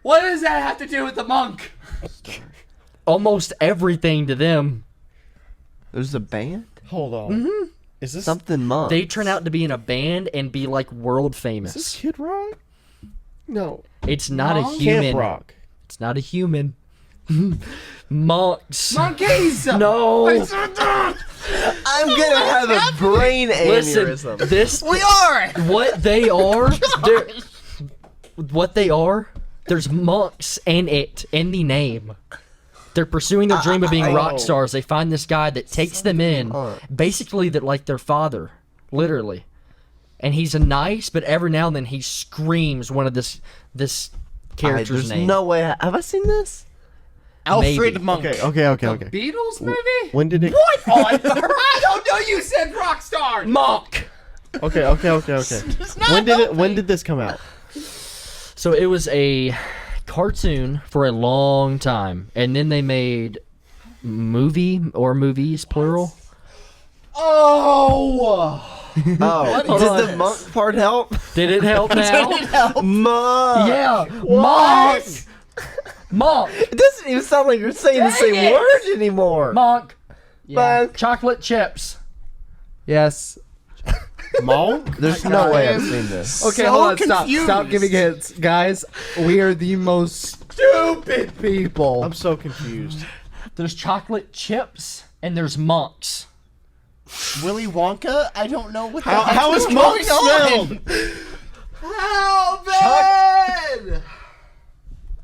Speaker 2: What does that have to do with the monk?
Speaker 1: Almost everything to them.
Speaker 3: There's a band?
Speaker 5: Hold on. Is this
Speaker 3: Something monks.
Speaker 1: They turn out to be in a band and be like world
Speaker 5: Is this
Speaker 1: famous.
Speaker 5: Kid Rock? No.
Speaker 1: It's not a
Speaker 2: Monk?
Speaker 1: human.
Speaker 5: Camp Rock.
Speaker 1: It's not a human. Monks.
Speaker 2: Monkeys!
Speaker 1: No.
Speaker 3: I'm gonna have a brain
Speaker 1: Listen,
Speaker 3: aneurysm.
Speaker 1: this
Speaker 4: We are.
Speaker 1: what they are. What they are. There's monks in it in the name. They're pursuing their dream of being rock stars. They find this guy that takes them in, basically that like their father, literally. And he's a nice, but every now and then he screams one of this character's
Speaker 3: There's
Speaker 1: name.
Speaker 3: no way. Have I seen this?
Speaker 4: Alfred
Speaker 1: Maybe.
Speaker 4: Monk.
Speaker 5: Okay.
Speaker 2: Beatles movie?
Speaker 5: When did it?
Speaker 2: I don't know. You said rock star.
Speaker 1: Monk.
Speaker 5: Okay.
Speaker 4: It's not
Speaker 5: When did it?
Speaker 4: healthy.
Speaker 5: When did this come out?
Speaker 1: So it was a cartoon for a long time, and then they made movies plural.
Speaker 2: Oh!
Speaker 3: Oh,
Speaker 1: Hold
Speaker 3: did
Speaker 1: on.
Speaker 3: the monk part help?
Speaker 1: Did it help now?
Speaker 3: Monk.
Speaker 1: Yeah, monk. Monk.
Speaker 3: It doesn't even sound like you're saying the same
Speaker 1: it.
Speaker 3: word anymore.
Speaker 1: Monk.
Speaker 3: Monk.
Speaker 1: Chocolate chips.
Speaker 2: Yes.
Speaker 5: Monk?
Speaker 3: There's no way I've seen this.
Speaker 2: Okay,
Speaker 4: So
Speaker 2: hold on. Stop.
Speaker 4: confused.
Speaker 2: Stop giving hints. Guys, we are the most stupid people.
Speaker 5: I'm so confused.
Speaker 1: There's chocolate chips and there's monks.
Speaker 4: Willy Wonka? I don't know what the
Speaker 5: How
Speaker 4: heck
Speaker 5: is
Speaker 4: is
Speaker 5: monk
Speaker 4: going on.
Speaker 5: spelled?
Speaker 2: Help, man!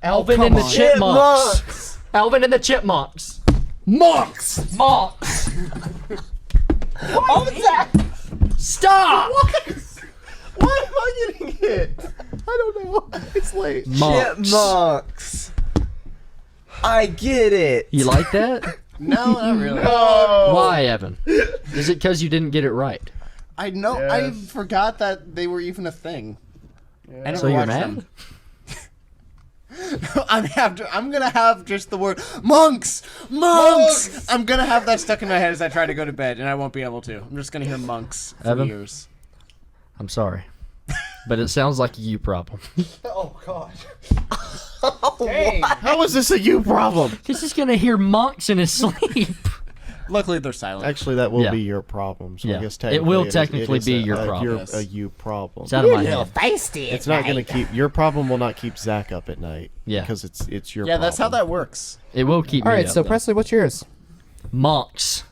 Speaker 1: Alvin
Speaker 2: come
Speaker 1: and the
Speaker 2: on.
Speaker 1: Chipmunks. Alvin and the Chipmunks.
Speaker 2: Monks!
Speaker 1: Monks.
Speaker 2: Oh, Zach!
Speaker 1: Stop.
Speaker 5: Why am I getting hit? I don't know. It's late.
Speaker 1: Monks.
Speaker 3: Chipmunks. I get it.
Speaker 1: You like that?
Speaker 4: No, not really.
Speaker 1: Why, Evan? Is it because you didn't get it right?
Speaker 4: I know. I
Speaker 5: Yes.
Speaker 4: forgot that they were even a thing. I never
Speaker 1: So you're
Speaker 4: watched
Speaker 1: mad?
Speaker 4: them. I'm gonna have just the word monks. I'm gonna have that stuck in my head as I try to go to bed, and I won't be able to. I'm just gonna hear monks for
Speaker 1: Evan?
Speaker 4: years.
Speaker 1: I'm sorry. But it sounds like a you problem.
Speaker 2: Oh, God.
Speaker 5: How is this a you problem?
Speaker 1: He's just going to hear monks in his sleep.
Speaker 4: Luckily, they're silent.
Speaker 5: Actually, that will
Speaker 1: Yeah.
Speaker 5: be your problem. So
Speaker 1: Yeah.
Speaker 5: I guess
Speaker 1: It will technically
Speaker 5: is
Speaker 1: be
Speaker 5: a-
Speaker 1: your
Speaker 5: a-
Speaker 1: problem.
Speaker 4: Yes.
Speaker 5: A you problem.
Speaker 1: It's out of my head.
Speaker 5: It's not going to keep your problem. Will not keep Zach up at night.
Speaker 1: Yeah.
Speaker 5: because it's your.
Speaker 4: Yeah, that's how
Speaker 5: problem.
Speaker 4: that works.
Speaker 1: It will keep
Speaker 2: All
Speaker 1: me
Speaker 2: right,
Speaker 1: up,
Speaker 2: so
Speaker 1: though.
Speaker 2: Presley, what's yours?
Speaker 1: Monks.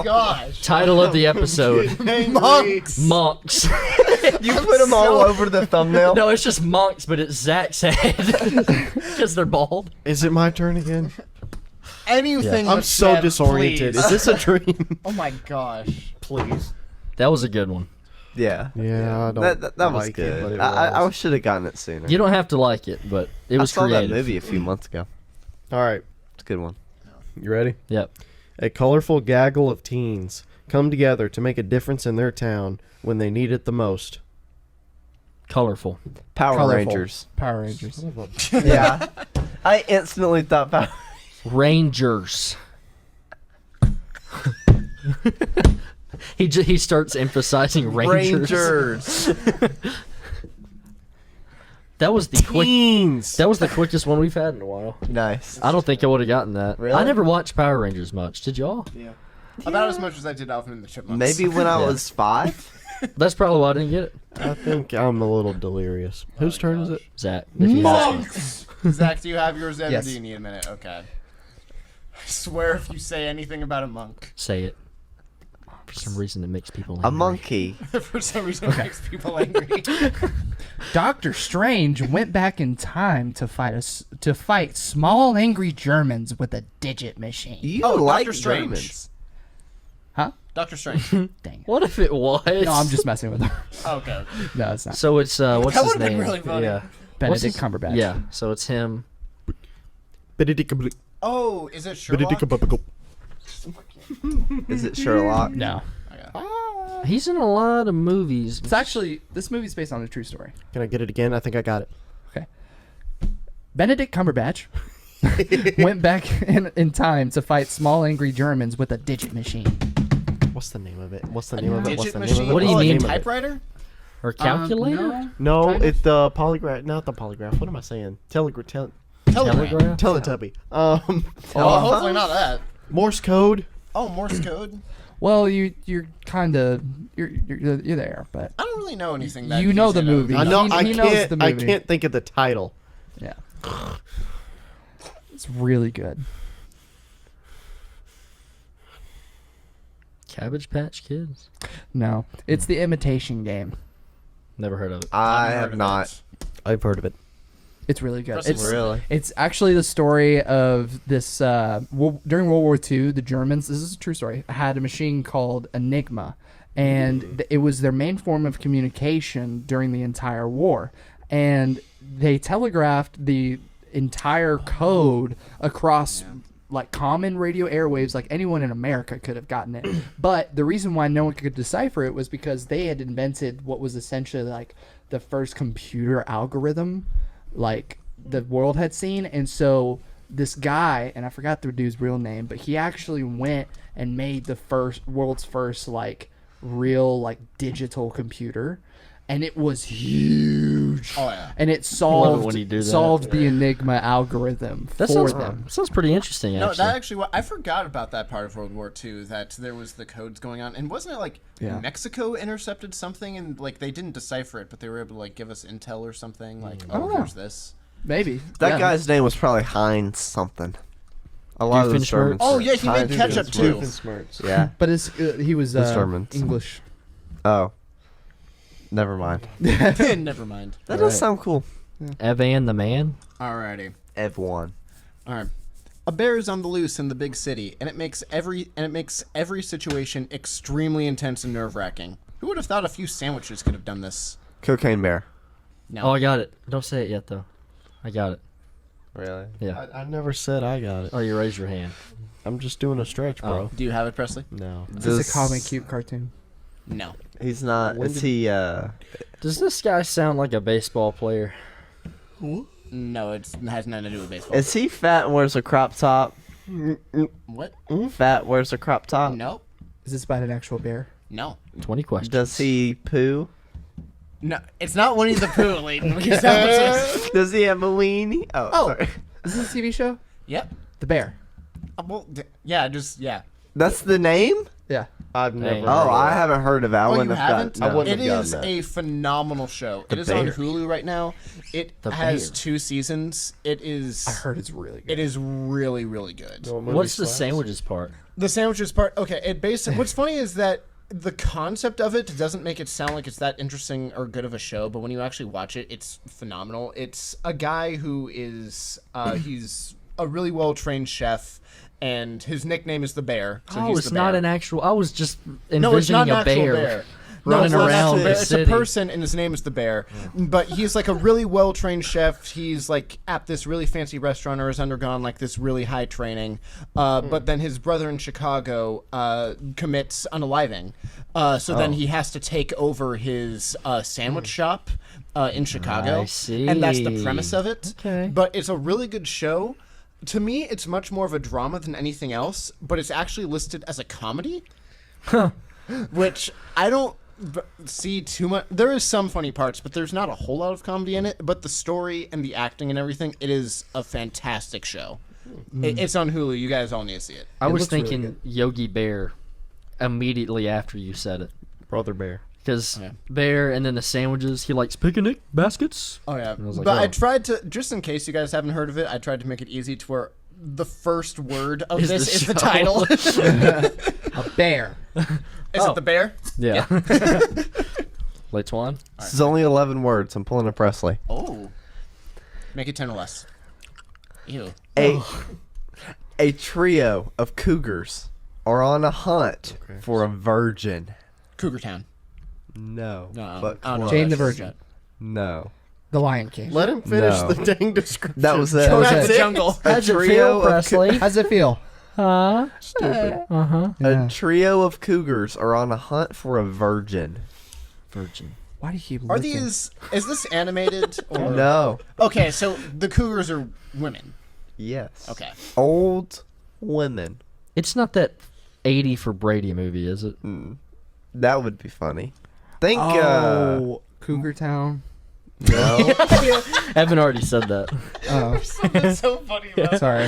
Speaker 4: Gosh.
Speaker 1: Title of the episode.
Speaker 4: Monks.
Speaker 1: Monks.
Speaker 3: You put them all over the thumbnail.
Speaker 1: No, it's just monks, but it's Zach's head. Because they're bald.
Speaker 5: Is it my turn again?
Speaker 4: Anything.
Speaker 5: I'm
Speaker 4: with
Speaker 5: so
Speaker 4: Seth,
Speaker 5: disoriented.
Speaker 4: please.
Speaker 5: Is this a dream?
Speaker 4: Oh my gosh.
Speaker 5: Please.
Speaker 1: That was a good one.
Speaker 3: Yeah.
Speaker 5: Yeah, I don't.
Speaker 3: That was
Speaker 5: like
Speaker 3: good.
Speaker 5: It, but it
Speaker 3: I
Speaker 5: was.
Speaker 3: should have gotten it sooner.
Speaker 1: You don't have to like it, but it was
Speaker 3: I saw
Speaker 1: creative.
Speaker 3: that movie a few months ago.
Speaker 5: All right.
Speaker 3: good one.
Speaker 5: You ready?
Speaker 1: Yep.
Speaker 5: A colorful gaggle of teens come together to make a difference in their town when they need it the most.
Speaker 1: Colorful.
Speaker 3: Power
Speaker 2: Colorful.
Speaker 3: Rangers.
Speaker 2: Power Rangers.
Speaker 3: Yeah. I instantly thought Power
Speaker 1: Rangers. He starts emphasizing Rangers. That was the
Speaker 5: Teens.
Speaker 1: That was the quickest one we've had in a while.
Speaker 3: Nice.
Speaker 1: I don't think I would have gotten that.
Speaker 3: Really?
Speaker 1: I never watched Power Rangers much. Did y'all?
Speaker 4: Yeah. About as much as I did Alvin and the Chipmunks.
Speaker 3: Maybe when I
Speaker 1: Yeah.
Speaker 3: was 5.
Speaker 1: That's probably why I didn't get it.
Speaker 5: I think I'm a little delirious. Whose turn is it?
Speaker 1: Zach. If you ask me.
Speaker 4: Monks! Zach, do you have yours in,
Speaker 2: Yes.
Speaker 4: or do you need a minute? Okay. I swear if you say anything about a monk,
Speaker 1: Say it. For some reason, it makes people angry.
Speaker 3: A monkey.
Speaker 4: for some reason it makes people angry.
Speaker 2: Doctor Strange went back in time to fight small angry Germans with a digit machine.
Speaker 3: You
Speaker 4: Oh,
Speaker 3: like
Speaker 4: Doctor Strange.
Speaker 3: Germans.
Speaker 2: Huh?
Speaker 4: Doctor Strange.
Speaker 2: Dang it.
Speaker 1: What if it was?
Speaker 2: No, I'm just messing with her.
Speaker 4: Okay.
Speaker 2: No, it's not.
Speaker 1: So it's what's
Speaker 4: That
Speaker 1: his
Speaker 4: would've been
Speaker 1: name?
Speaker 4: really funny.
Speaker 1: Yeah.
Speaker 2: Benedict
Speaker 1: his-
Speaker 2: Cumberbatch.
Speaker 1: Yeah. So it's him.
Speaker 4: Oh, is it Sherlock?
Speaker 3: Is it Sherlock?
Speaker 2: No.
Speaker 4: Okay.
Speaker 1: He's in a lot of movies.
Speaker 2: It's actually, this movie's based on a true story.
Speaker 5: Can I get it again? I think I got it.
Speaker 2: Okay. Benedict Cumberbatch went back in time to fight small angry Germans with a digit machine.
Speaker 5: What's the name of it? What's the name of it? What's
Speaker 4: Digit
Speaker 5: the
Speaker 4: machine?
Speaker 5: name of it?
Speaker 1: What do you
Speaker 5: What's the
Speaker 1: mean?
Speaker 5: name of it?
Speaker 4: Typewriter?
Speaker 1: Or calculator?
Speaker 5: No,
Speaker 2: Kind of.
Speaker 5: it's the polygraph. Not the polygraph. What am I saying?
Speaker 4: Telegram.
Speaker 1: Telegraph?
Speaker 5: Teletubby.
Speaker 4: Oh, hopefully not that.
Speaker 5: Morse code.
Speaker 4: Oh, Morse code.
Speaker 2: Well, you're kind of you're there, but
Speaker 4: I don't really know anything that
Speaker 2: You know
Speaker 4: he's
Speaker 2: the
Speaker 4: in
Speaker 2: movie.
Speaker 5: I
Speaker 4: it.
Speaker 5: know.
Speaker 2: He knows the
Speaker 5: I
Speaker 2: movie.
Speaker 5: can't think of the title.
Speaker 2: yeah, it's really good.
Speaker 1: Cabbage Patch Kids?
Speaker 2: No, it's the Imitation Game.
Speaker 1: Never heard of it.
Speaker 3: I
Speaker 4: I've heard
Speaker 3: have
Speaker 4: of
Speaker 3: not.
Speaker 4: it.
Speaker 5: I've heard of it.
Speaker 2: It's really good.
Speaker 4: Russell,
Speaker 2: It's
Speaker 3: Really?
Speaker 2: It's actually the story of this. During World War II, the Germans, this is a true story, had a machine called Enigma. And it was their main form of communication during the entire war. And they telegraphed the entire code across like common radio airwaves, like anyone in America could have gotten it. But the reason why no one could decipher it was because they had invented what was essentially like the first computer algorithm like the world had seen. And so this guy, and I forgot the dude's real name, but he actually went and made the world's first like real like digital computer, and it was huge.
Speaker 4: Oh, yeah.
Speaker 2: And it
Speaker 1: Love it
Speaker 2: solved
Speaker 1: when you do that.
Speaker 2: solved the Enigma algorithm
Speaker 1: That
Speaker 2: for
Speaker 1: sounds,
Speaker 2: them.
Speaker 1: sounds pretty interesting,
Speaker 4: No,
Speaker 1: actually.
Speaker 4: that actually, I forgot about that part of World War II, that there was the codes going on. And wasn't it like
Speaker 2: Yeah.
Speaker 4: Mexico intercepted something and like they didn't decipher it, but they were able to like give us intel or something? Like,
Speaker 2: I don't
Speaker 4: oh,
Speaker 2: know.
Speaker 4: here's this.
Speaker 2: Maybe
Speaker 3: That
Speaker 2: yeah.
Speaker 3: guy's name was probably Heinz something. A lot of the
Speaker 1: Doofenshmirtz?
Speaker 3: Germans.
Speaker 4: Oh, yeah, he made
Speaker 3: Heinz
Speaker 4: ketchup,
Speaker 3: Doofenshmirtz.
Speaker 4: too.
Speaker 3: Yeah.
Speaker 2: But he was
Speaker 3: The Germans.
Speaker 2: English.
Speaker 3: Oh. Never mind.
Speaker 4: Never mind.
Speaker 3: That
Speaker 2: Right.
Speaker 3: does sound cool.
Speaker 1: Evan the Man?
Speaker 4: Alrighty.
Speaker 3: Ev1.
Speaker 4: All right. A bear is on the loose in the big city, and it makes every situation extremely intense and nerve-wracking. Who would have thought a few sandwiches could have done this?
Speaker 3: Cocaine Bear.
Speaker 4: No.
Speaker 1: Oh, I got it. Don't say it yet, though. I got it.
Speaker 3: Really?
Speaker 1: Yeah.
Speaker 5: I never said I got it.
Speaker 1: Oh, you raised your hand.
Speaker 5: I'm just doing a stretch, bro.
Speaker 4: Do you have it, Presley?
Speaker 5: No.
Speaker 2: This is a comic cute cartoon.
Speaker 4: No.
Speaker 3: He's not.
Speaker 5: When
Speaker 3: Is
Speaker 5: did-
Speaker 3: he?
Speaker 1: Does this guy sound like a baseball player?
Speaker 4: No, it has nothing to do with baseball.
Speaker 3: Is he fat and wears a crop top?
Speaker 4: What?
Speaker 3: Fat wears a crop top.
Speaker 4: No.
Speaker 2: Is this about an actual bear?
Speaker 4: No.
Speaker 1: 20 questions.
Speaker 3: Does he poo?
Speaker 4: No. It's not Winnie the Pooh, Leighton. We established this.
Speaker 3: Does he have a weenie? Oh, sorry.
Speaker 2: Is this a TV show?
Speaker 4: Yep.
Speaker 2: The Bear.
Speaker 4: Yeah.
Speaker 3: That's the name?
Speaker 2: Yeah.
Speaker 5: I've never.
Speaker 1: Dang.
Speaker 5: heard
Speaker 3: Oh,
Speaker 5: of
Speaker 3: I
Speaker 5: it.
Speaker 3: haven't heard of it. I
Speaker 4: Oh,
Speaker 3: wouldn't
Speaker 4: you
Speaker 3: have
Speaker 4: haven't?
Speaker 3: gotten.
Speaker 5: I wouldn't
Speaker 4: It
Speaker 5: have
Speaker 4: is
Speaker 5: gotten that.
Speaker 4: a phenomenal show.
Speaker 3: The
Speaker 4: It is on
Speaker 3: Bear.
Speaker 4: Hulu right now. It
Speaker 1: The
Speaker 4: has
Speaker 1: Bear.
Speaker 4: 2 seasons. It is.
Speaker 2: I heard it's really good.
Speaker 4: It is really, really good.
Speaker 5: No movie
Speaker 1: What's the
Speaker 5: slaps?
Speaker 1: sandwiches part?
Speaker 4: The sandwiches part. Okay, it basically. What's funny is that the concept of it doesn't make it sound like it's that interesting or good of a show, but when you actually watch it, it's phenomenal. It's a guy who is he's a really well trained chef, and his nickname is the Bear. So
Speaker 1: Oh,
Speaker 4: he's
Speaker 1: it's
Speaker 4: the
Speaker 1: not
Speaker 4: bear.
Speaker 1: an actual. I was just envisioning
Speaker 4: No, it's not an
Speaker 1: a
Speaker 4: actual
Speaker 1: bear.
Speaker 4: bear.
Speaker 1: running
Speaker 4: well,
Speaker 1: around the
Speaker 4: it's a
Speaker 1: city.
Speaker 4: person, and his name is the Bear. But he's like a really well-trained chef. He's like at this really fancy restaurant, or has undergone like this really high training. But then his brother in Chicago commits unaliving. So then he has to take over his sandwich shop in Chicago.
Speaker 1: I see.
Speaker 4: And that's the premise of it.
Speaker 1: Okay.
Speaker 4: But it's a really good show. To me, it's much more of a drama than anything else, but it's actually listed as a comedy. Which I don't see too much. There is some funny parts, but there's not a whole lot of comedy in it. But the story and the acting and everything, it is a fantastic show. It's on Hulu. You guys all need to see it.
Speaker 1: I was
Speaker 2: looks really
Speaker 1: thinking Yogi Bear immediately after you said it.
Speaker 5: Brother Bear.
Speaker 1: Because
Speaker 4: Yeah.
Speaker 1: Bear and then the sandwiches, he likes picnic baskets.
Speaker 4: Oh yeah,
Speaker 1: I was like,
Speaker 4: but I
Speaker 1: oh.
Speaker 4: tried to, just in case you guys haven't heard of it, I tried to make it easy to where the first word of
Speaker 1: Is
Speaker 4: this
Speaker 1: the
Speaker 4: is the
Speaker 1: show.
Speaker 4: title.
Speaker 2: A bear.
Speaker 4: Is it the bear?
Speaker 1: Yeah. Latewan?
Speaker 3: This is only 11 words. I'm pulling a Presley.
Speaker 4: Oh, make it 10 or less. Ew.
Speaker 3: A trio of cougars are on a hunt for a virgin.
Speaker 4: Cougar Town.
Speaker 3: No.
Speaker 4: No,
Speaker 3: But
Speaker 4: I don't know
Speaker 3: close.
Speaker 2: Jane the
Speaker 4: that shit's
Speaker 2: Virgin.
Speaker 4: yet.
Speaker 3: No.
Speaker 2: The Lion King.
Speaker 5: Let him finish
Speaker 3: No.
Speaker 5: the dang description.
Speaker 3: That was it.
Speaker 2: That was
Speaker 4: That's
Speaker 2: it.
Speaker 4: the jungle.
Speaker 3: A
Speaker 1: How's it
Speaker 3: trio
Speaker 1: feel,
Speaker 3: of
Speaker 1: Presley?
Speaker 2: How's it feel?
Speaker 1: Huh?
Speaker 5: Stupid.
Speaker 1: Uh-huh.
Speaker 2: Yeah.
Speaker 3: A trio of cougars are on a hunt for a virgin.
Speaker 1: Virgin.
Speaker 2: Why do you keep
Speaker 4: Are
Speaker 2: looking?
Speaker 4: these? Is this animated or?
Speaker 3: No.
Speaker 4: Okay, so the cougars are women.
Speaker 3: Yes.
Speaker 4: Okay.
Speaker 3: Old women.
Speaker 1: It's not that 80 for Brady movie, is it?
Speaker 3: That would be funny. Think.
Speaker 2: Oh, Cougar Town.
Speaker 3: No.
Speaker 1: Evan already said that.
Speaker 2: Oh,
Speaker 4: That's so funny.
Speaker 2: sorry.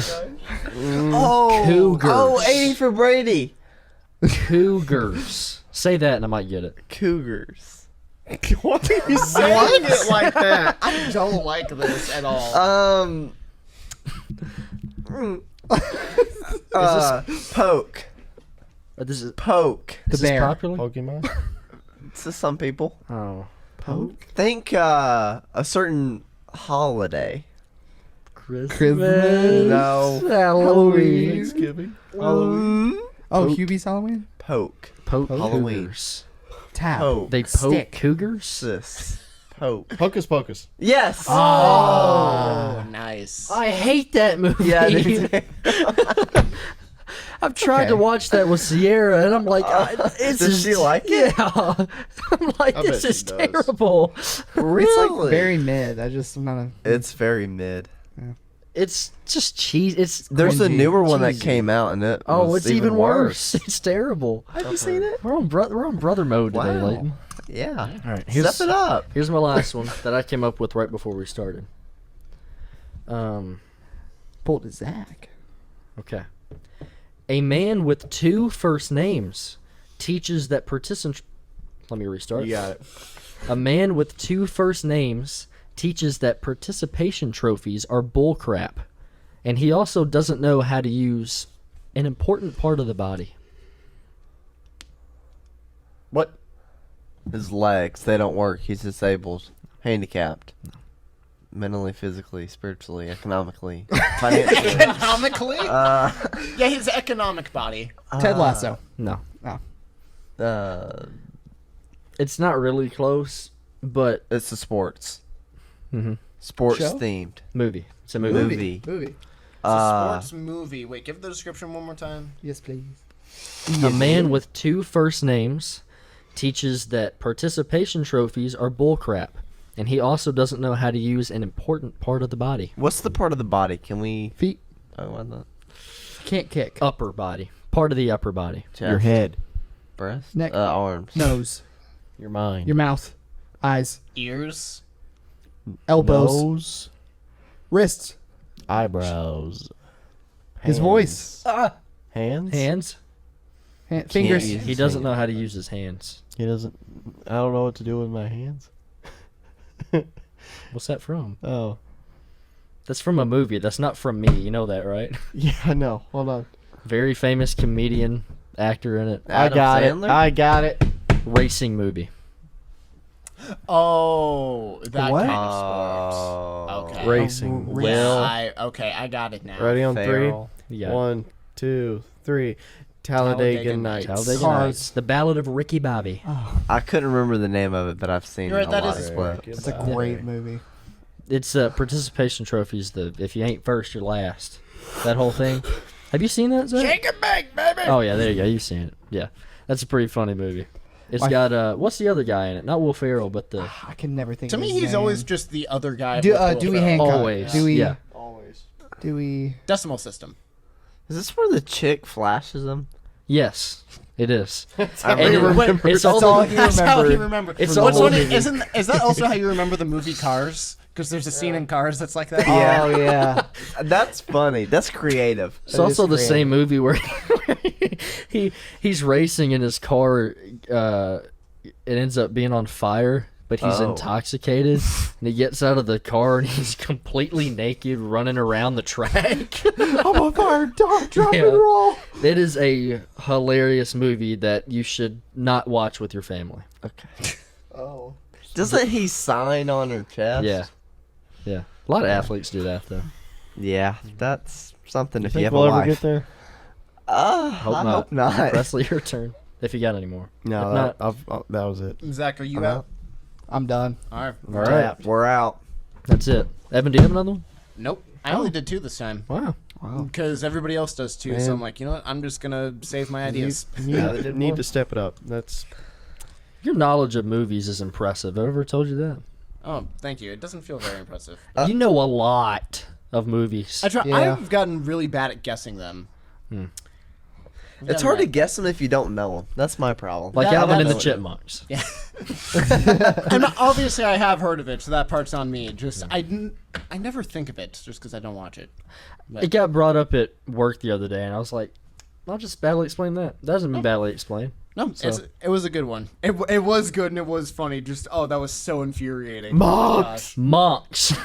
Speaker 3: Oh.
Speaker 1: Cougars.
Speaker 3: Oh, 80 for Brady.
Speaker 1: Cougars. Say that and I might get it.
Speaker 3: Cougars.
Speaker 5: Why are you saying it like that?
Speaker 4: I don't like this at all.
Speaker 3: Poke.
Speaker 1: This is
Speaker 3: Poke.
Speaker 2: The
Speaker 1: is this
Speaker 2: bear.
Speaker 1: popular?
Speaker 5: Pokemon?
Speaker 3: To some people.
Speaker 1: Oh.
Speaker 2: Poke.
Speaker 3: Think a certain holiday.
Speaker 2: Christmas.
Speaker 3: No.
Speaker 1: Halloween.
Speaker 5: Thanksgiving?
Speaker 3: Mm,
Speaker 2: Oh, Hubie's Halloween.
Speaker 3: Poke.
Speaker 1: Poke
Speaker 3: Halloween.
Speaker 1: cougars.
Speaker 2: Tap.
Speaker 3: Poke.
Speaker 1: They poke
Speaker 2: Stick.
Speaker 1: cougars?
Speaker 3: Sis. Poke.
Speaker 5: Hocus Pocus.
Speaker 3: Yes.
Speaker 4: Oh, nice.
Speaker 1: I hate that movie.
Speaker 3: Yeah. they-
Speaker 1: I've tried
Speaker 2: Okay.
Speaker 1: to watch that with Sierra, and I'm like, it's
Speaker 3: Does she like it?
Speaker 1: Yeah. I'm like,
Speaker 5: I
Speaker 1: this
Speaker 5: bet
Speaker 1: is
Speaker 5: she does.
Speaker 1: terrible.
Speaker 3: Really?
Speaker 2: It's like very mid. I just I'm not a.
Speaker 3: It's very mid.
Speaker 1: It's just cheese. It's
Speaker 3: There's a
Speaker 2: Cringy.
Speaker 3: newer one that
Speaker 1: Cheesy.
Speaker 3: came out, and it.
Speaker 1: oh,
Speaker 3: was
Speaker 1: it's even worse. It's terrible.
Speaker 3: Have you seen it?
Speaker 1: We're on brother mode today,
Speaker 3: Wow.
Speaker 1: Leighton.
Speaker 3: Yeah.
Speaker 1: All right,
Speaker 3: Step it up.
Speaker 1: Here's my last one that I came up with right before we started.
Speaker 2: Pulled a Zack.
Speaker 1: Okay. A man with two first names teaches that participants. Let me restart.
Speaker 5: You got it.
Speaker 1: A man with two first names teaches that participation trophies are bullcrap, and he also doesn't know how to use an important part of the body.
Speaker 5: What?
Speaker 3: His legs, they don't work. He's disabled. Handicapped. Mentally, physically, spiritually, economically, financially.
Speaker 4: Economically? Yeah, his economic body.
Speaker 2: Ted Lasso.
Speaker 1: No,
Speaker 3: It's
Speaker 1: it's not really close, but
Speaker 3: the sports.
Speaker 1: Mhm.
Speaker 3: Sports
Speaker 2: Show?
Speaker 3: themed.
Speaker 1: movie. It's a movie.
Speaker 3: Movie.
Speaker 4: It's a sports movie. Wait, give the description one more time.
Speaker 2: Yes, please.
Speaker 1: A man with two first names teaches that participation trophies are bullcrap, and he also doesn't know how to use an important part of the body.
Speaker 3: What's the part of the body? Can we?
Speaker 2: Feet.
Speaker 3: Oh, why not?
Speaker 2: Can't kick.
Speaker 1: Upper body. Part of the upper body.
Speaker 3: Chest,
Speaker 5: head.
Speaker 3: breast,
Speaker 2: Neck.
Speaker 3: arms.
Speaker 2: Nose.
Speaker 5: Your mind.
Speaker 2: Your mouth. Eyes.
Speaker 4: Ears.
Speaker 2: Elbows.
Speaker 5: Nose.
Speaker 2: Wrists.
Speaker 5: Eyebrows.
Speaker 2: His voice.
Speaker 5: Hands?
Speaker 1: Hands.
Speaker 2: Fingers.
Speaker 3: use-
Speaker 1: He doesn't know how to use his hands.
Speaker 5: He doesn't. I don't know what to do with my hands.
Speaker 1: What's that from?
Speaker 5: Oh.
Speaker 1: That's from a movie. That's not from me. You know that, right?
Speaker 5: Yeah, I know. Hold on.
Speaker 1: Very famous comedian, actor in it.
Speaker 3: Adam
Speaker 5: I got
Speaker 3: Sandler?
Speaker 5: it. I got it.
Speaker 1: Racing movie.
Speaker 4: Oh, that
Speaker 2: What?
Speaker 4: kind of sports. Okay.
Speaker 5: Racing.
Speaker 2: Well,
Speaker 4: I got it now.
Speaker 5: Ready on
Speaker 3: Farrell.
Speaker 1: Yeah.
Speaker 5: 3. 1, 2, 3. Talladega
Speaker 4: Talladega
Speaker 5: Nights.
Speaker 1: Talladega
Speaker 2: Cars.
Speaker 1: Nights, the Ballad of Ricky Bobby.
Speaker 3: I couldn't remember the name of it, but I've seen
Speaker 4: You're right,
Speaker 3: a
Speaker 4: that
Speaker 3: lot
Speaker 4: is
Speaker 3: of
Speaker 4: a
Speaker 3: clips.
Speaker 2: It's a great movie.
Speaker 1: It's participation trophies. The if you ain't first, you're last. That whole thing. Have you seen that, Zach?
Speaker 4: Shake it back, baby.
Speaker 1: Oh yeah, there you go. You've seen it. Yeah, that's a pretty funny movie. It's
Speaker 2: My-
Speaker 1: got what's the other guy in it? Not Will Ferrell, but the
Speaker 2: I can never think.
Speaker 4: To
Speaker 2: of
Speaker 4: me,
Speaker 2: his
Speaker 4: he's
Speaker 2: name.
Speaker 4: always just the other guy.
Speaker 2: Do-
Speaker 4: with Will
Speaker 2: Dewey
Speaker 4: Ferrell.
Speaker 2: Hancock.
Speaker 1: always.
Speaker 2: Dewey.
Speaker 1: Yeah.
Speaker 5: Always.
Speaker 2: Dewey.
Speaker 4: Decimal System.
Speaker 3: Is this where the chick flashes him?
Speaker 1: Yes, it is.
Speaker 3: I
Speaker 1: And
Speaker 3: remember.
Speaker 1: it's
Speaker 2: That's
Speaker 1: all
Speaker 2: all
Speaker 1: the-
Speaker 2: he
Speaker 4: That's how he
Speaker 2: remembered.
Speaker 4: remembered.
Speaker 1: It's
Speaker 4: What's
Speaker 1: all
Speaker 4: funny
Speaker 1: movie.
Speaker 4: is that also how you remember the movie Cars? Because there's a scene in Cars that's like that.
Speaker 3: Yeah.
Speaker 2: Oh yeah.
Speaker 3: That's funny. That's creative.
Speaker 1: It's also
Speaker 2: is
Speaker 1: the
Speaker 2: creative.
Speaker 1: same movie where he's racing in his car. It ends up being on fire, but he's
Speaker 3: Oh.
Speaker 1: intoxicated, and he gets out of the car and he's completely naked, running around the track.
Speaker 2: I'm on fire. Drop
Speaker 1: Yeah.
Speaker 2: and roll.
Speaker 1: It is a hilarious movie that you should not watch with your family.
Speaker 3: Okay.
Speaker 2: Oh.
Speaker 3: Doesn't he sign on her chest?
Speaker 1: Yeah, yeah. A lot of athletes do that though.
Speaker 3: Yeah, that's something if you
Speaker 5: Think
Speaker 3: have
Speaker 5: we'll
Speaker 3: a
Speaker 5: ever
Speaker 3: wife.
Speaker 5: get there?
Speaker 3: I
Speaker 1: Hope not.
Speaker 3: hope not.
Speaker 1: Presley, your turn. If you got any more.
Speaker 5: No,
Speaker 1: If
Speaker 5: that,
Speaker 1: not,
Speaker 5: that was it.
Speaker 4: Zach, are you
Speaker 3: I'm
Speaker 4: out?
Speaker 3: out.
Speaker 2: I'm done.
Speaker 4: All right.
Speaker 1: all right.
Speaker 3: We're out.
Speaker 1: That's it. Evan, do you have another one?
Speaker 4: Nope. I only did 2 this time.
Speaker 1: Wow.
Speaker 4: Because everybody else does too.
Speaker 5: Man.
Speaker 4: So I'm like, you know what? I'm just gonna save my ideas.
Speaker 5: You need to step it up. That's
Speaker 1: Your knowledge of movies is impressive. I ever told you that?
Speaker 4: Oh, thank you. It doesn't feel very impressive.
Speaker 1: You know a lot of movies.
Speaker 4: I try.
Speaker 2: Yeah.
Speaker 4: I've gotten really bad at guessing them.
Speaker 3: It's hard to guess them if you don't know them. That's my problem.
Speaker 1: Like
Speaker 4: That-
Speaker 1: Alvin and the
Speaker 4: that's-
Speaker 1: Chipmunks.
Speaker 4: Yeah. And obviously, I have heard of it, so that part's on me. Just I never think of it just because I don't watch it.
Speaker 1: It got brought up at work the other day, and I was like, I'll just badly explain that. That hasn't been badly explained.
Speaker 4: No,
Speaker 1: So-
Speaker 4: it was a good one. It was good and it was funny. Just that was so infuriating.
Speaker 1: Monks! Monks!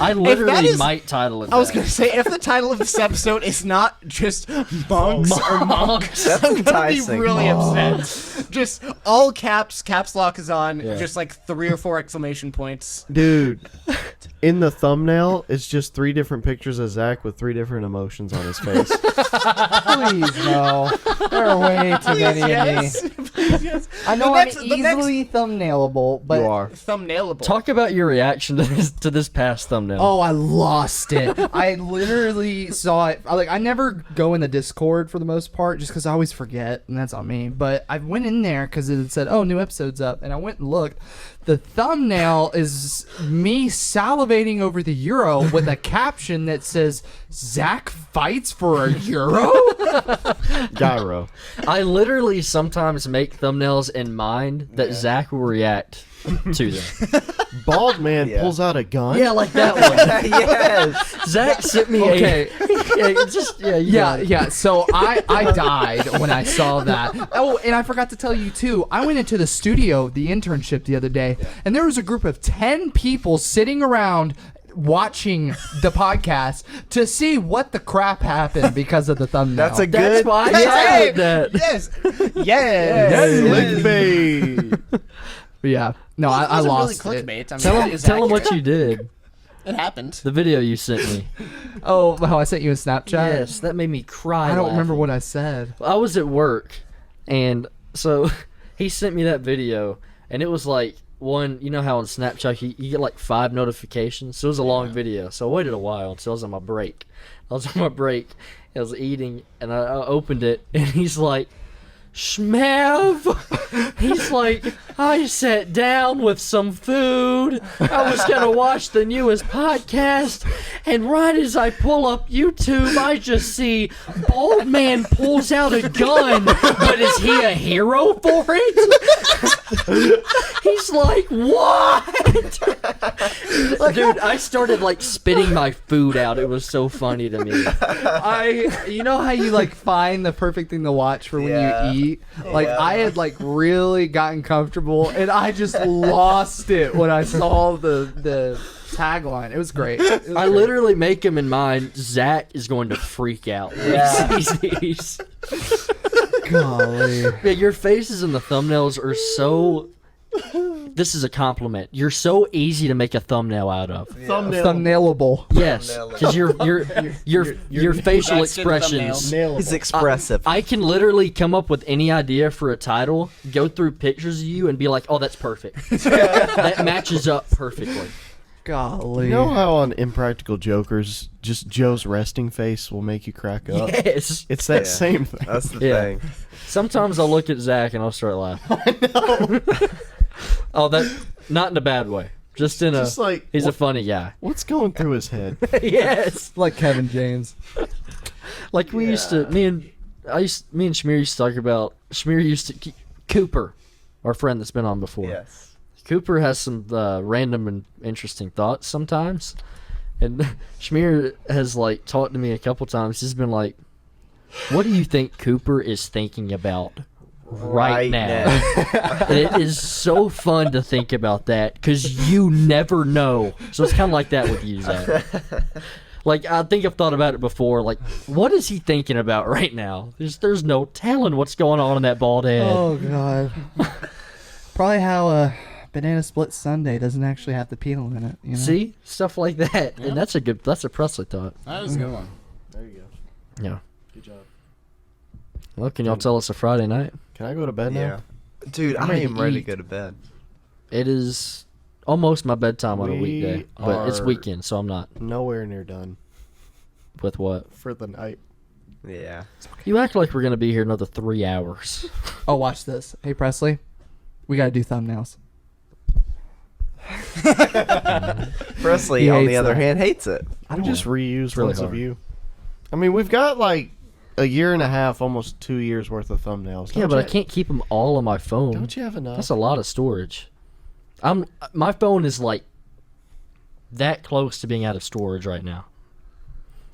Speaker 1: I literally
Speaker 4: is-
Speaker 1: might title it
Speaker 4: I was
Speaker 1: that.
Speaker 4: gonna say if the title of this episode is not just monks or monks,
Speaker 1: Monks.
Speaker 4: I'm gonna be
Speaker 3: enticing.
Speaker 4: really upset. Just all caps lock is on.
Speaker 1: Yeah.
Speaker 4: Just like 3 or 4 exclamation points.
Speaker 5: dude. In the thumbnail, it's just 3 different pictures of Zach with 3 different emotions on his face.
Speaker 2: Please no. There are way too many of me.
Speaker 4: Please, yes.
Speaker 2: I know
Speaker 4: The next-
Speaker 2: I'm
Speaker 4: the next-
Speaker 2: easily thumbnailable, but
Speaker 5: You are.
Speaker 4: Thumbnailable.
Speaker 1: Talk about your reaction to this past thumbnail.
Speaker 2: oh, I lost it. I literally saw it. I never go in the Discord for the most part, just because I always forget, and that's on me. But I went in there because it said, "Oh, new episode's up," and I went and looked. The thumbnail is me salivating over the euro with a caption that says, "Zack fights for a euro."
Speaker 5: Gyro.
Speaker 1: I literally sometimes make thumbnails in mind that Zach will react to them.
Speaker 5: Bald man
Speaker 3: Yeah.
Speaker 5: pulls out a gun.
Speaker 1: Yeah, like that one.
Speaker 3: Yes.
Speaker 1: Zach sent me
Speaker 2: Okay.
Speaker 1: yeah.
Speaker 2: So I died when I saw that. Oh, and I forgot to tell you too. I went into the studio, the internship the other day, and there was a group of 10 people sitting around watching the podcast to see what the crap happened because of the thumbnail.
Speaker 3: That's a
Speaker 1: That's
Speaker 3: good.
Speaker 1: why I
Speaker 4: Hey!
Speaker 1: said that.
Speaker 4: Yes. Yes.
Speaker 5: Lickbait.
Speaker 2: yeah. No, I
Speaker 4: It wasn't
Speaker 2: lost
Speaker 4: really
Speaker 2: it.
Speaker 4: clickbait. I mean,
Speaker 1: Tell
Speaker 4: that
Speaker 1: him,
Speaker 4: is
Speaker 1: tell him
Speaker 4: accurate.
Speaker 1: what you did.
Speaker 4: It happened.
Speaker 1: The video you sent me.
Speaker 2: Oh, I sent you a Snapchat.
Speaker 1: Yes, that made me cry.
Speaker 2: I don't remember
Speaker 1: laughing.
Speaker 2: what I said.
Speaker 1: I was at work, and so he sent me that video, and it was like one. You know how on Snapchat you get like 5 notifications. So it was a long video. So I waited a while until I was on my break. I was eating, and I opened it, and he's like, Shmev. He's like, I sat down with some food. I was gonna watch the newest podcast, and right as I pull up YouTube, I just see Bald Man pulls out a gun. But is he a hero for it? He's like, what? Dude, I started like spitting my food out. It was so funny to me.
Speaker 2: You know how you like find the perfect thing to watch for when
Speaker 3: Yeah.
Speaker 2: you eat? Like I had like really gotten comfortable and I just lost it when I saw the tagline. It was great.
Speaker 1: I literally make him in mind. Zach is going to freak out when he sees these.
Speaker 2: Golly.
Speaker 1: Yeah, your faces in the thumbnails are so this is a compliment. You're so easy to make a thumbnail out of.
Speaker 2: Thumbnailable.
Speaker 1: Yes, because your facial
Speaker 4: That's good
Speaker 1: expressions.
Speaker 3: He's expressive.
Speaker 1: I can literally come up with any idea for a title, go through pictures of you, and be like, "Oh, that's perfect. That matches up perfectly."
Speaker 2: Golly.
Speaker 5: You know how on Impractical Jokers, just Joe's resting face will make you crack up?
Speaker 1: Yes.
Speaker 5: It's that
Speaker 3: Yeah.
Speaker 5: same thing.
Speaker 3: That's the
Speaker 1: Yeah.
Speaker 3: thing.
Speaker 1: Sometimes I'll look at Zach and I'll start laughing. Oh, that not in a bad way. Just in
Speaker 5: Just
Speaker 1: a.
Speaker 5: like,
Speaker 1: He's a funny guy.
Speaker 5: what's going through his head?
Speaker 1: Yes.
Speaker 2: Like Kevin James.
Speaker 1: Like we used to, me and Shmear used to talk about. Shmear used to Cooper, our friend that's been on before.
Speaker 3: Yes.
Speaker 1: Cooper has some random and interesting thoughts sometimes, and Shmear has like talked to me a couple times. He's been like, "What do you think Cooper is thinking about right now?" And it is so fun to think about that because you never know. So it's kind of like that with you, Zach. Like I think I've thought about it before. Like, what is he thinking about right now? There's no telling what's going on in that bald head.
Speaker 2: Oh god. Probably how banana split sundae doesn't actually have the peel in it. You know?
Speaker 1: See, stuff like that,
Speaker 4: Yeah.
Speaker 1: and that's a Presley thought.
Speaker 4: That is a good one.
Speaker 5: There you go.
Speaker 1: Yeah.
Speaker 5: Good job.
Speaker 1: Well, can y'all tell us a Friday night?
Speaker 5: Can I go to bed now?
Speaker 3: Yeah. Dude,
Speaker 1: I'm
Speaker 3: I
Speaker 1: ready
Speaker 3: am
Speaker 1: to
Speaker 3: ready to
Speaker 1: eat.
Speaker 3: go to bed.
Speaker 1: It is almost my bedtime on a
Speaker 5: We
Speaker 1: weekday, but it's
Speaker 5: are-
Speaker 1: weekend, so I'm not.
Speaker 5: Nowhere near done
Speaker 1: With what?
Speaker 5: for the night.
Speaker 3: Yeah.
Speaker 1: You act like we're gonna be here another 3 hours.
Speaker 2: Oh, watch this. Hey Presley, we gotta do thumbnails.
Speaker 3: Presley,
Speaker 2: He
Speaker 3: on the
Speaker 2: hates
Speaker 3: other
Speaker 2: that.
Speaker 3: hand, hates it.
Speaker 5: We just reuse
Speaker 1: really
Speaker 5: ones of
Speaker 1: hard.
Speaker 5: you. I mean, we've got like a year and a half, almost 2 years worth of thumbnails.
Speaker 1: Yeah,
Speaker 5: Don't
Speaker 1: but I
Speaker 5: you-
Speaker 1: can't keep them all on my phone.
Speaker 5: Don't you have enough?
Speaker 1: That's a lot of storage. My phone is like that close to being out of storage right now.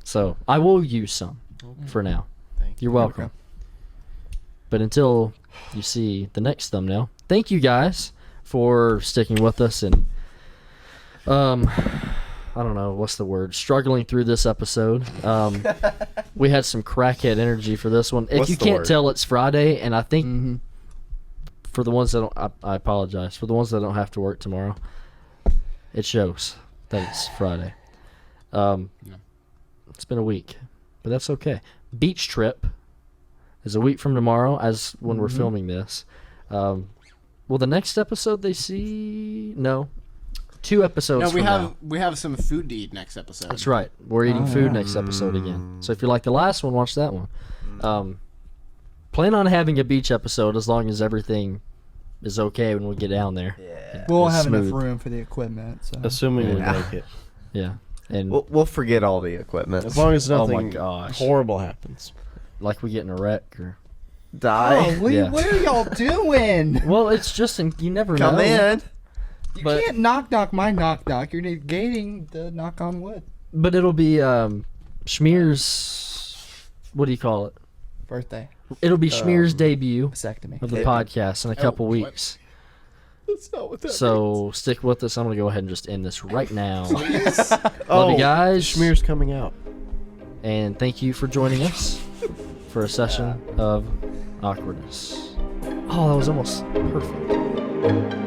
Speaker 1: So I will use some for now.
Speaker 5: Thank you.
Speaker 1: You're welcome. But until you see the next thumbnail, thank you guys for sticking with us and I don't know what's the word, struggling through this episode. We had some crackhead energy for this one. If
Speaker 3: What's
Speaker 1: you
Speaker 3: the
Speaker 1: can't
Speaker 3: word?
Speaker 1: tell, it's Friday, and I think for the ones that don't, I apologize for the ones that don't have to work tomorrow. It shows that it's Friday. It's been a week, but that's okay. Beach trip is a week from tomorrow, as when we're filming this. Will the next episode they see? No, 2 episodes.
Speaker 4: No, we
Speaker 1: from
Speaker 4: have
Speaker 1: now.
Speaker 4: we have some food to eat next episode.
Speaker 1: That's right. We're eating
Speaker 2: Oh,
Speaker 1: food
Speaker 2: yeah.
Speaker 1: next episode again. So if you like the last one, watch that one. Plan on having a beach episode as long as everything is okay when we get down there.
Speaker 3: Yeah.
Speaker 2: We'll
Speaker 1: It's
Speaker 2: have
Speaker 1: smooth.
Speaker 2: enough room for the equipment. So.
Speaker 5: Assuming we
Speaker 3: Yeah.
Speaker 5: make it.
Speaker 1: Yeah, and
Speaker 3: We'll forget all the equipment.
Speaker 5: As long as
Speaker 1: Oh my
Speaker 5: nothing
Speaker 1: gosh.
Speaker 5: horrible happens.
Speaker 1: like we get in a wreck or.
Speaker 3: Die.
Speaker 2: Oh,
Speaker 1: Yeah.
Speaker 2: what are y'all doing?
Speaker 1: Well, it's just you never
Speaker 3: Come
Speaker 1: know.
Speaker 3: in.
Speaker 2: You
Speaker 1: But-
Speaker 2: can't knock my knock. You're negating the knock on wood.
Speaker 1: But it'll be Schmear's. What do you call it?
Speaker 2: Birthday.
Speaker 1: It'll be Schmear's debut
Speaker 2: Vasectomy.
Speaker 1: of the podcast in a couple weeks.
Speaker 5: That's not what that
Speaker 1: So stick with us. I'm gonna go ahead and just end this right now.
Speaker 5: means.
Speaker 1: Love you guys.
Speaker 5: Schmear's coming out.
Speaker 1: And thank you for joining us for a session of awkwardness. Oh, that was almost perfect.